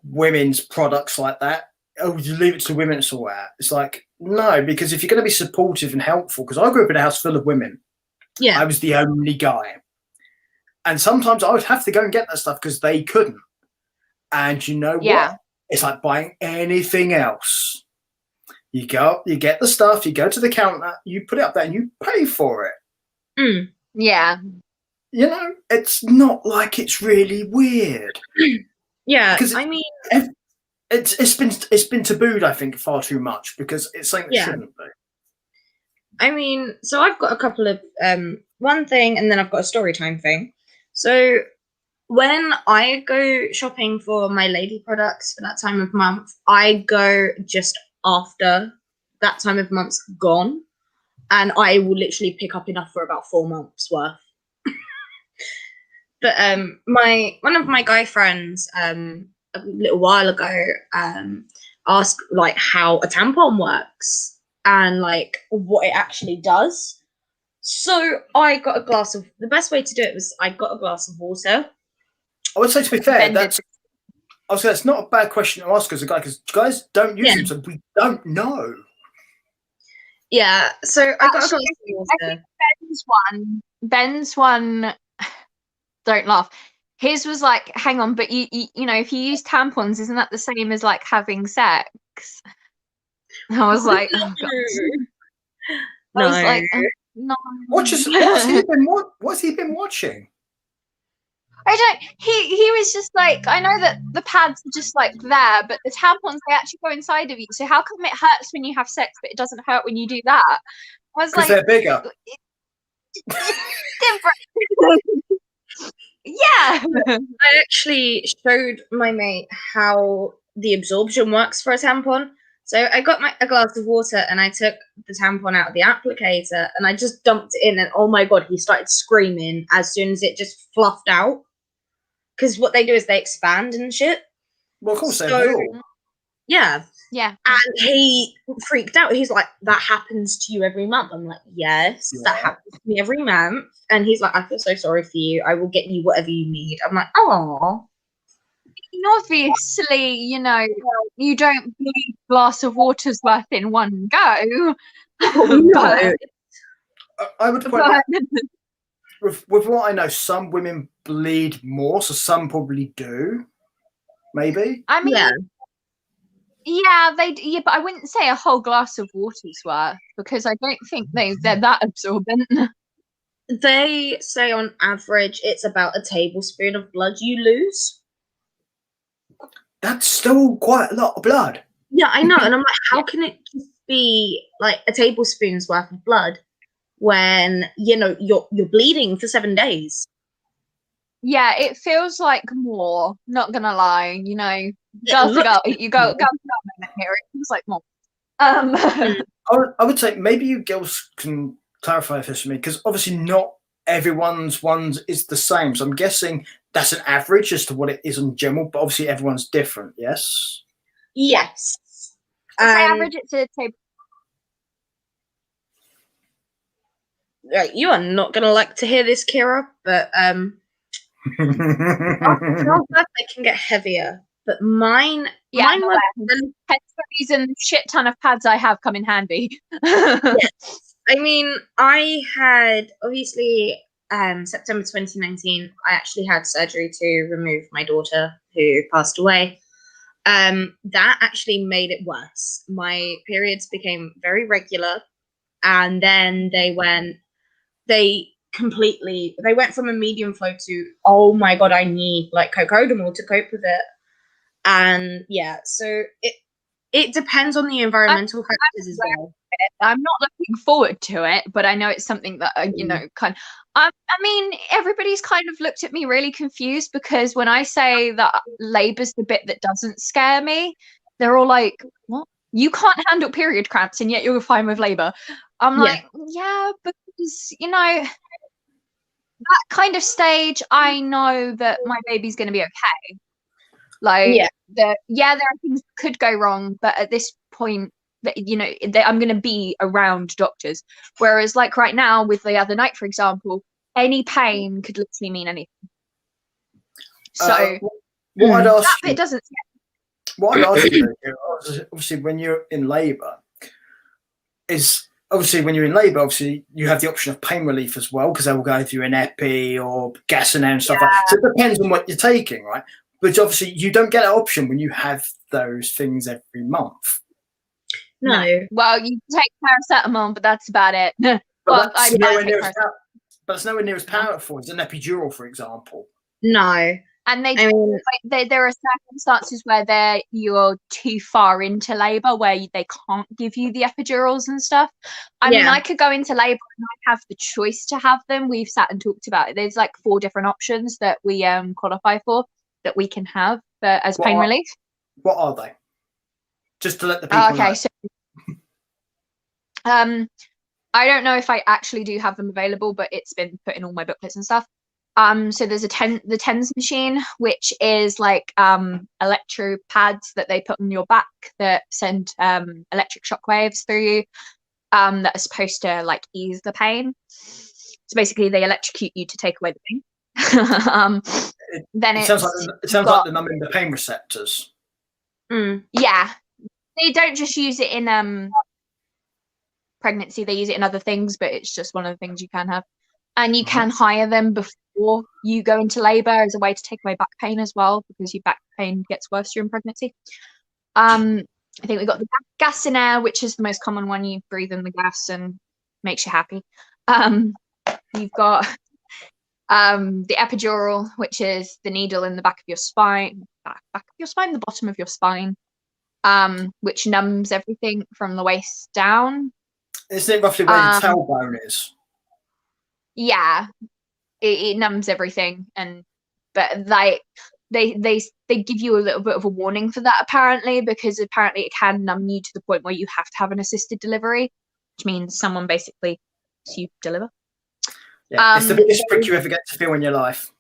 women's products like that. Oh, you leave it to women to sort out. It's like, no, because if you're going to be supportive and helpful, because I grew up in a house full of women. Yeah. I was the only guy. And sometimes I would have to go and get that stuff because they couldn't. And you know what? It's like buying anything else. You go, you get the stuff, you go to the counter, you put it up there, and you pay for it. Yeah. You know, it's not like it's really weird. Yeah, Because I mean, it's been tabooed, I think, far too much because it's something that Yeah. shouldn't be. I mean, so I've got a couple of one thing, and then I've got a story time thing. So when I go shopping for my lady products for that time of month, I go just after that time of month's gone, and I will literally pick up enough for about 4 months worth. But one of my guy friends a little while ago asked like how a tampon works and like what it actually does. So I got a glass of. The best way to do it was I got a glass of water. I would say, to be fair, Offended. that's not a bad question to ask as a guy, because guys don't use Yeah. them, so we don't know. Yeah, so I got a glass Actually, of I water. think Ben's one, don't laugh. His was like, hang on, but you know, if you use tampons, isn't that the same as like having sex? I was like, oh god. No. I was like, no. What's he been watching? I don't. He was just like, I know that the pads are just like there, but the tampons, they actually go inside of you. So how come it hurts when you have sex, but it doesn't hurt when you do that? I was Because like, they're bigger. different. Yeah. I actually showed my mate how the absorption works for a tampon. So I got a glass of water and I took the tampon out of the applicator and I just dumped it in, and oh my god, he started screaming as soon as it just fluffed out. Because what they do is they expand and shit. Well, of course they So- will. Yeah. Yeah. And he freaked out. He's like, that happens to you every month. I'm like, yes, that Yeah. happens to me every month. And he's like, I feel so sorry for you. I will get you whatever you need. I'm like, oh. Obviously, you know, you don't bleed a glass of water's worth in one go. No. I would point out, But with what I know, some women bleed more, so some probably do. Maybe. I mean, Yeah. yeah, but I wouldn't say a whole glass of water's worth, because I don't think they're that absorbent. They say on average it's about a tablespoon of blood you lose. That's still quite a lot of blood. Yeah, I know. And I'm like, how can it just be like a tablespoon's worth of blood when, you know, you're bleeding for 7 days? Yeah, it feels like more, not gonna lie, you know. Yeah, Girl to girl, you go moment here, it feels like more. I would say maybe you girls can clarify this for me, because obviously not everyone's ones is the same. So I'm guessing that's an average as to what it is in general, but obviously everyone's different, yes? Yes. I'd say And- average it to table. Right, you are not gonna like to hear this, Kira, but childbirth they can get heavier. But mine Yeah, mine were hence the reason shit ton of pads I have come in handy. I mean, I had obviously September 2019, I actually had surgery to remove my daughter who passed away. That actually made it worse. My periods became very regular, and then they went from a medium flow to, oh my god, I need like cocodamol to cope with it. And yeah, so it depends on the environmental factors as well. I'm not looking forward to it, but I know it's something that you know, kind. I mean, everybody's kind of looked at me really confused, because when I say that labor's the bit that doesn't scare me, they're all like, "What? You can't handle period cramps, and yet you're fine with labor?" I'm Yeah. like, "Yeah, because you know, that kind of stage, I know that my baby's going to be okay. Like, Yeah. there are things that could go wrong, but at this point, that you know, I'm going to be around doctors. Whereas, like right now, with the other night, for example, any pain could literally mean anything. So what I'd that ask you, bit doesn't. what I'd ask you, obviously, when you're in labour, is obviously when you're in labour, obviously you have the option of pain relief as well, because they will go through an epi or gas and stuff like that. So it depends on what you're taking, right? But obviously you don't get that option when you have those things every month. No. Well, you take paracetamol, but that's about it. But Well, that's I nowhere take near as paracetamol. but it's nowhere near as powerful as an epidural, for example. No. And I mean, there are circumstances where you're too far into labour where they can't give you the epidurals and stuff. I mean, I could go into labour and I have the choice to have them. We've sat and talked about it. There's like 4 different options that we qualify for that we can have as pain relief. What are they? Just to let the people know. So I don't know if I actually do have them available, but it's been put in all my booklets and stuff. So there's the TENS machine, which is like electro pads that they put on your back that send electric shock waves through you that are supposed to like ease the pain. So basically they electrocute you to take away the pain. Then it sounds like they're numbing the pain receptors. Yeah. They don't just use it in pregnancy, they use it in other things, but it's just one of the things you can have. And you can hire them before you go into labour as a way to take away back pain as well, because your back pain gets worse during pregnancy. I think we've got the gas in air, which is the most common one. You breathe in the gas and makes you happy. You've got the epidural, which is the needle in the back of your spine, the bottom of your spine, which numbs everything from the waist down. Isn't it roughly where your tailbone is? Yeah, it numbs everything, but they give you a little bit of a warning for that apparently, because apparently it can numb you to the point where you have to have an assisted delivery, which means someone basically helps you deliver. Yeah, it's the biggest prick you ever get to feel in your life.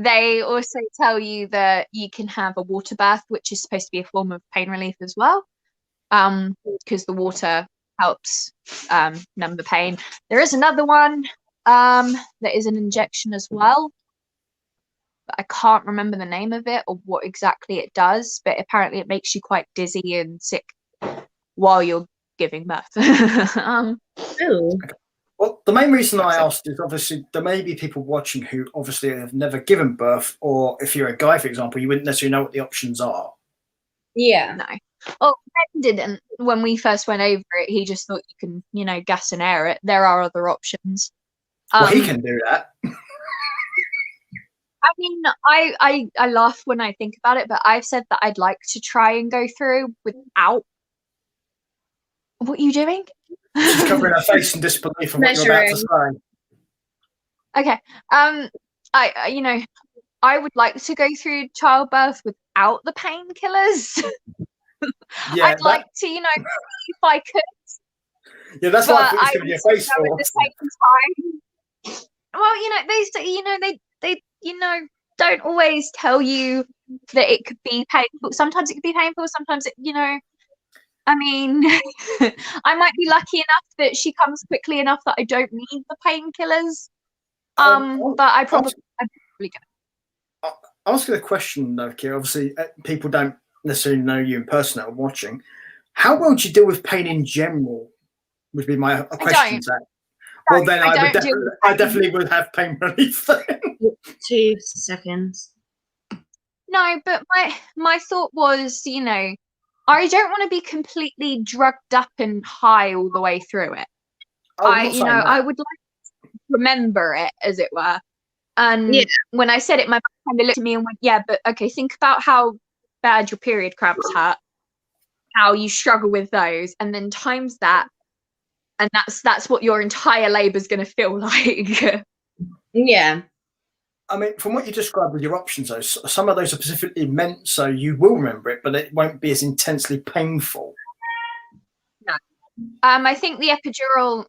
They also tell you that you can have a water bath, which is supposed to be a form of pain relief as well, because the water helps numb the pain. There is another one that is an injection as well, but I can't remember the name of it or what exactly it does, but apparently it makes you quite dizzy and sick while you're giving birth. Well, the main reason I asked is obviously there may be people watching who obviously have never given birth, or if you're a guy, for example, you wouldn't necessarily know what the options are. Yeah. No. Oh, Ben didn't. When we first went over it, he just thought you can, gas and air it. There are other options. Well, he can do that. I mean, I laugh when I think about it, but I've said that I'd like to try and go through without. What are you doing? She's covering her face in disbelief of what you're about to say. Okay. I would like to go through childbirth without the painkillers. Yeah, I'd like to, if I could. Yeah, that's what I was giving you a face for. At the same time, well, they don't always tell you that it could be painful. Sometimes it could be painful. Sometimes I mean, I might be lucky enough that she comes quickly enough that I don't need the painkillers. But I'm probably gonna. I'll ask you a question though, Kira. Obviously, people don't necessarily know you in person that are watching. How well do you deal with pain in general? Would be my question. Well, then I definitely would have pain relief. 2 seconds. No, but my thought was, I don't want to be completely drugged up and high all the way through it. I would like to remember it, as it were. And when I said it, my mum kind of looked at me and went, "Yeah, but okay, think about how bad your period cramps hurt, how you struggle with those, and then times that, and that's what your entire labour is going to feel like." Yeah. I mean, from what you described with your options, though, some of those are specifically meant so you will remember it, but it won't be as intensely painful. No. I think the epidural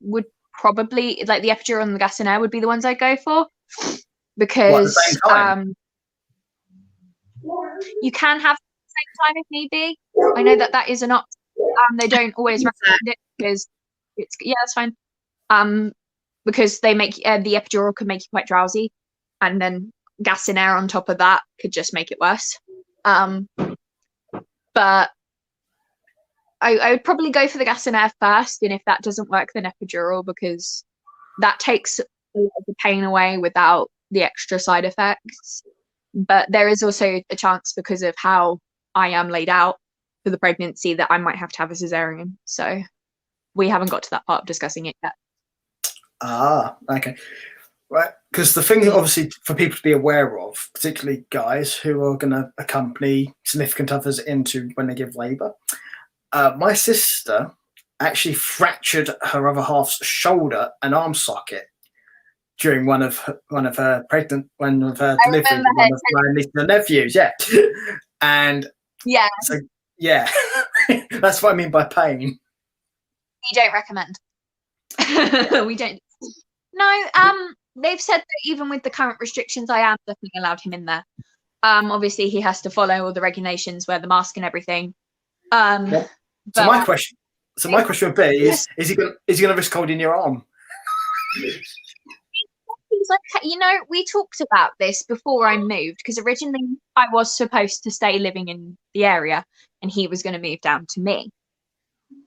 would probably, like the epidural and the gas and air would be the ones I'd go for, because you can have it at the same time if need be. I know that is an option. They don't always recommend it because that's fine. Because they make the epidural can make you quite drowsy, and then gas and air on top of that could just make it worse. But I would probably go for the gas and air first, and if that doesn't work, then epidural, because that takes a lot of the pain away without the extra side effects. But there is also a chance, because of how I am laid out for the pregnancy, that I might have to have a cesarean. So we haven't got to that part of discussing it yet. Ah, okay. Right, because the thing, obviously, for people to be aware of, particularly guys who are going to accompany significant others into when they give labour, my sister actually fractured her other half's shoulder and arm socket during one of her deliveries, one of my nieces and nephews. Yeah, and Yeah, so yeah, that's what I mean by pain. we don't recommend. We don't. No, they've said that even with the current restrictions, I am definitely allowed him in there. Obviously he has to follow all the regulations, wear the mask and everything. So my question would be: is he going to risk holding your arm? He's like, you know, we talked about this before I moved, because originally I was supposed to stay living in the area and he was going to move down to me.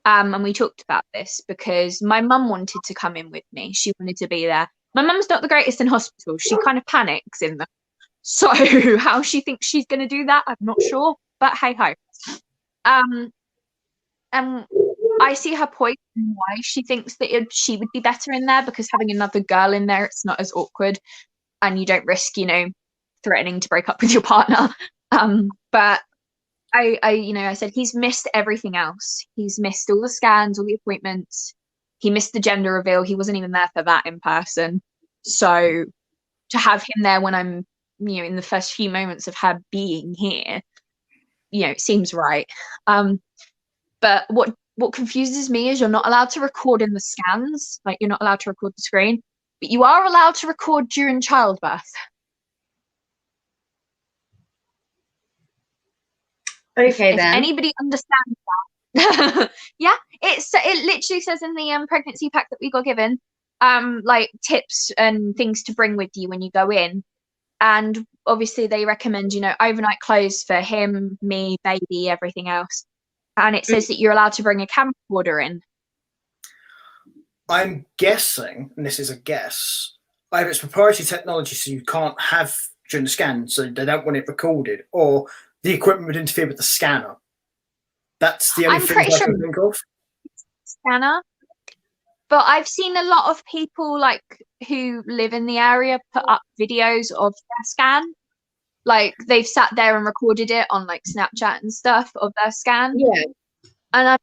And we talked about this because my mum wanted to come in with me. She wanted to be there. My mum's not the greatest in hospital. She kind of panics in them. So how she thinks she's going to do that, I'm not sure. But hey ho. I see her point and why she thinks that she would be better in there, because having another girl in there, it's not as awkward, and you don't risk, you know, threatening to break up with your partner. But I said he's missed everything else. He's missed all the scans, all the appointments. He missed the gender reveal. He wasn't even there for that in person. So to have him there when I'm, you know, in the first few moments of her being here, you know, it seems right. But what confuses me is you're not allowed to record in the scans. Like, you're not allowed to record the screen, but you are allowed to record during childbirth. Okay, if then. Anybody understands that? Yeah, it literally says in the pregnancy pack that we got given, like tips and things to bring with you when you go in. And obviously they recommend, you know, overnight clothes for him, me, baby, everything else. And it says that you're allowed to bring a camcorder in. I'm guessing, and this is a guess, either it's proprietary technology, so you can't have during the scan, so they don't want it recorded, or the equipment would interfere with the scanner. That's the only thing I can think of. Scanner. But I've seen a lot of people like who live in the area put up videos of their scan. Like they've sat there and recorded it on like Snapchat and stuff of their scan. Yeah. And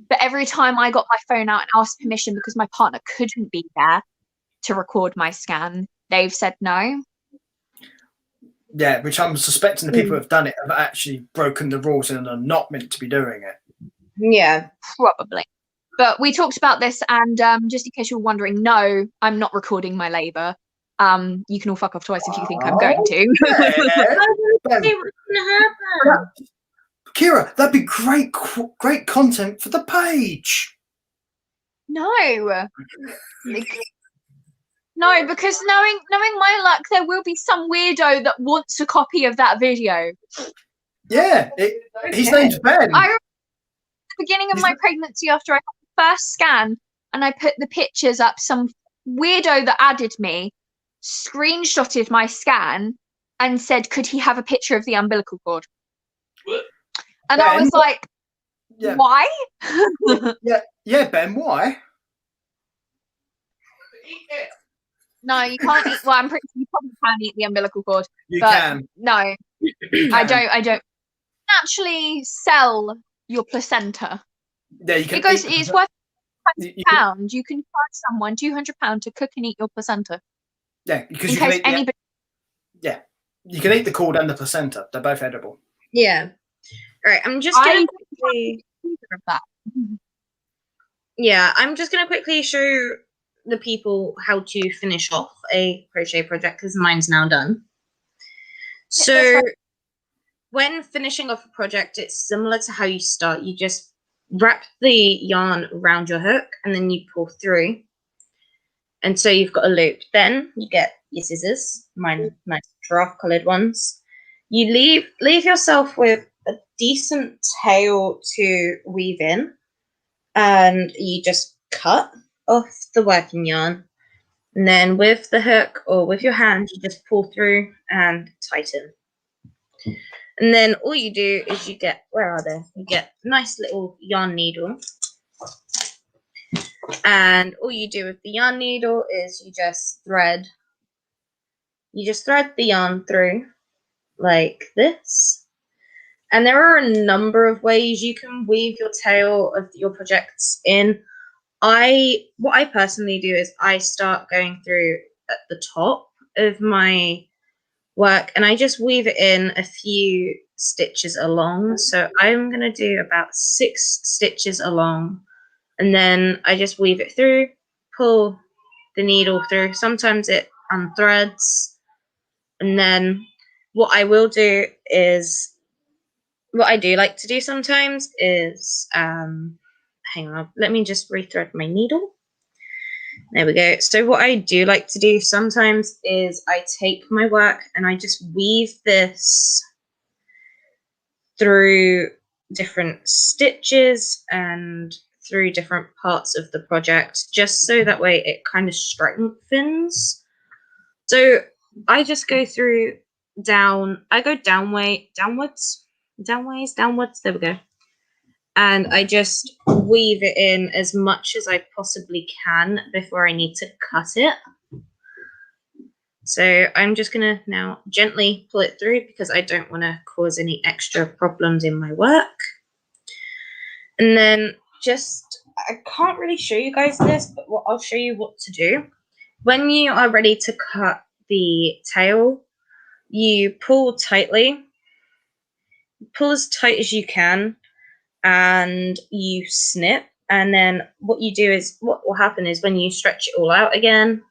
but every time I got my phone out and asked permission, because my partner couldn't be there to record my scan, they've said no. Yeah, which I'm suspecting the people who have done it have actually broken the rules and are not meant to be doing it. Yeah. Probably. But we talked about this, and just in case you're wondering, no, I'm not recording my labour. You can all fuck off twice if you think I'm going to. Kira, that'd be great content for the page. No. No, because knowing my luck, there will be some weirdo that wants a copy of that video. Yeah, his name's Ben. I remember at the beginning of my pregnancy, after I had the first scan, and I put the pictures up, some weirdo that added me screenshotted my scan and said, could he have a picture of the umbilical cord? And Ben, I was like, why? Yeah, Ben, why? No, you can't eat. Well, I'm pretty sure you probably can eat the umbilical cord. You can. No, I don't. Actually sell your placenta. Yeah, you can. It's worth £200. You can charge someone £200 to cook and eat your placenta. Yeah, because you can eat anybody. Yeah, you can eat the cord and the placenta. They're both edible. Yeah. All right. I'm just gonna quickly. Of that. Yeah, I'm just gonna quickly show the people how to finish off a crochet project, because mine's now done. So when finishing off a project, it's similar to how you start. You just wrap the yarn around your hook and then you pull through. And so you've got a loop. Then you get your scissors, mine nice draft colored ones. You leave yourself with a decent tail to weave in, and you just cut off the working yarn, And then with the hook or with your hand, you just pull through and tighten. And then all you do is you get, where are they? You get a nice little yarn needle. And all you do with the yarn needle is you just thread the yarn through like this. And there are a number of ways you can weave your tail of your projects in. What I personally do is I start going through at the top of my work and I just weave it in a few stitches along. So I'm going to do about 6 stitches along, and then I just weave it through, pull the needle through. Sometimes it unthreads, and then what I will do is, what I do like to do sometimes is, hang on, let me just rethread my needle. There we go. So what I do like to do sometimes is I take my work and I just weave this through different stitches and through different parts of the project, just so that way it kind of strengthens. So I just go through downwards, there we go. And I just weave it in as much as I possibly can before I need to cut it. So I'm just going to now gently pull it through because I don't want to cause any extra problems in my work. And then I can't really show you guys this, but I'll show you what to do. When you are ready to cut the tail, you pull tightly, pull as tight as you can, and you snip. And then what you do is, what will happen is when you stretch it all out again,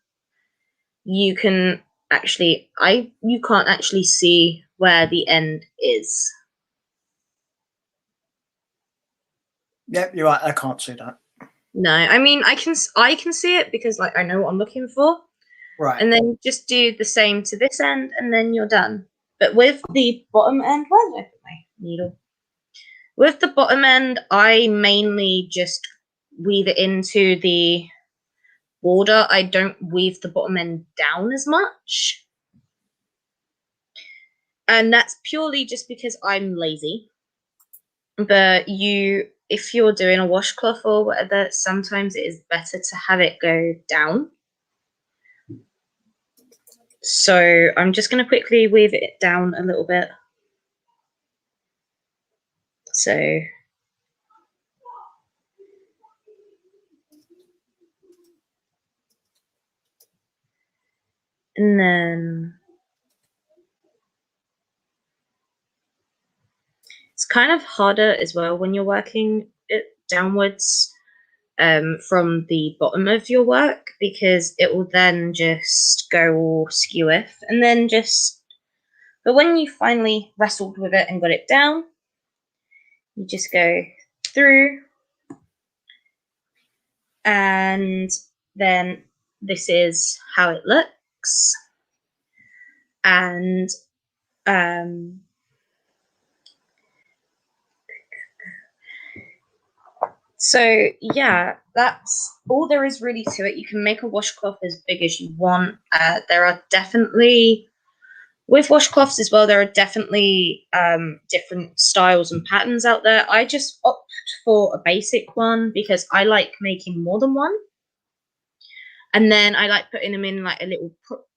you can actually, you can't actually see where the end is. Yep, you're right. I can't see that. No, I mean, I can see it because like I know what I'm looking for. Right. And then just do the same to this end, and then you're done. But with the bottom end, where did I put my needle? With the bottom end, I mainly just weave it into the border. I don't weave the bottom end down as much. And that's purely just because I'm lazy. But if you're doing a washcloth or whatever, sometimes it is better to have it go down. So I'm just going to quickly weave it down a little bit. So and then it's kind of harder as well when you're working it downwards from the bottom of your work, because it will then just go all skew-if, and then but when you finally wrestled with it and got it down, you just go through, and then this is how it looks. And so yeah, that's all there is really to it. You can make a washcloth as big as you want. There are definitely, with washcloths as well, there are definitely different styles and patterns out there. I just opt for a basic one because I like making more than one. And then I like putting them in like a little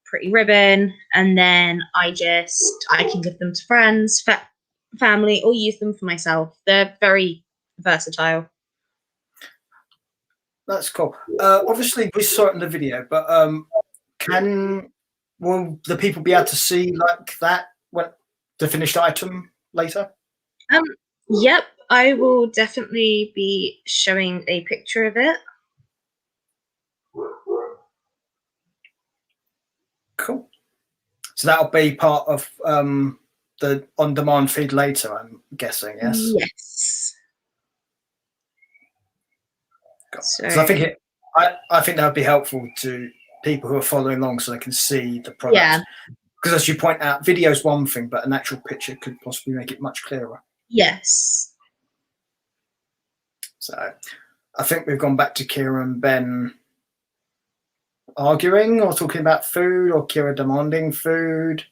pretty ribbon, and then I can give them to friends, family, or use them for myself. They're very versatile. That's cool. Obviously, we saw it in the video, but will the people be able to see like that when the finished item later? Yep, I will definitely be showing a picture of it. Cool. So that'll be part of the on-demand feed later, I'm guessing. Yes. Yes. So I think I think that would be helpful to people who are following along, so they can see the product. Yeah. Because as you point out, video is one thing, but an actual picture could possibly make it much clearer. Yes. So I think we've gone back to Kira and Ben arguing or talking about food, or Kira demanding food?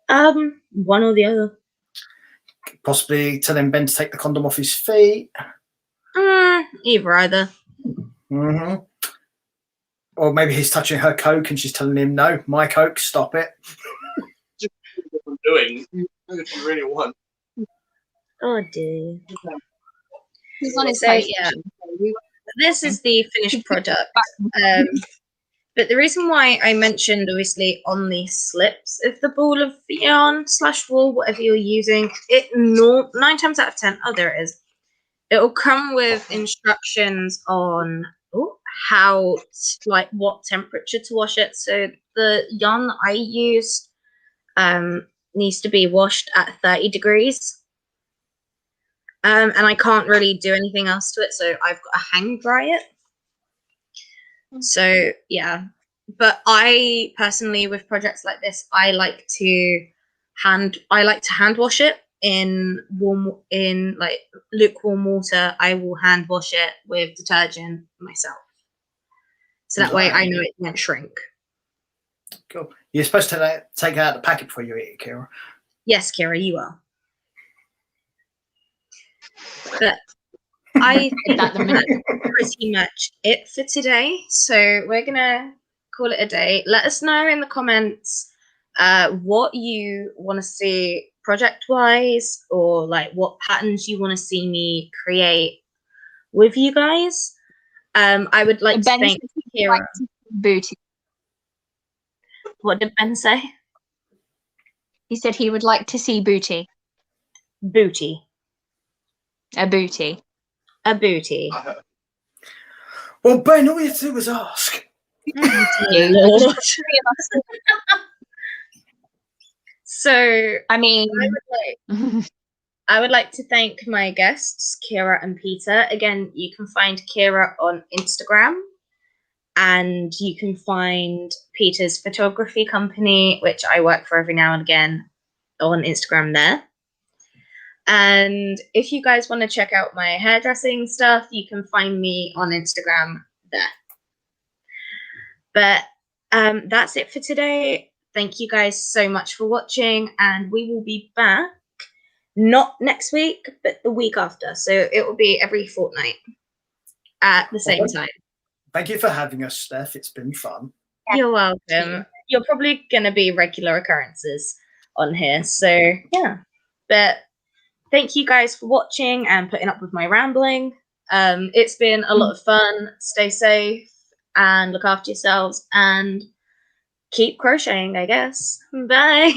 One or the other. Possibly telling Ben to take the condom off his feet. Either. Mm-hmm. Or maybe he's touching her Coke and she's telling him, no, my Coke, stop it. Just what I'm doing. If you really want. Oh dear. He's on his So, yeah. This is the finished product. But the reason why I mentioned, obviously, on the slips of the ball of yarn / wool, whatever you're using, 9 times out of 10, oh, there it is. It will come with instructions on how, like, what temperature to wash it. So the yarn that I used needs to be washed at 30 degrees. And I can't really do anything else to it, so I've got to hang dry it. So yeah, but I personally, with projects like this, I like to hand wash it in like lukewarm water. I will hand wash it with detergent myself, so that way I know it won't shrink. Cool. You're supposed to take it out of the packet before you eat it, Kira. Yes, Kira, you are. But I think that's pretty much it for today. So we're gonna call it a day. Let us know in the comments what you want to see project-wise, or like what patterns you want to see me create with you guys. I would like to thank Kira. Booty. What did Ben say? He said he would like to see booty. Booty. A booty. A booty. Well, Ben, all you had to do was ask. Lord. So, I mean, I would like to thank my guests, Kira and Peter. Again, you can find Kira on Instagram, and you can find Peter's photography company, which I work for every now and again, on Instagram there. And if you guys want to check out my hairdressing stuff, you can find me on Instagram there. But that's it for today. Thank you guys so much for watching, and we will be back not next week, but the week after. So it will be every fortnight at the same time. Thank you for having us, Steph. It's been fun. You're welcome. You're probably going to be regular occurrences on here. So, yeah. But thank you guys for watching and putting up with my rambling. It's been a lot of fun. Stay safe and look after yourselves and keep crocheting, I guess. Bye.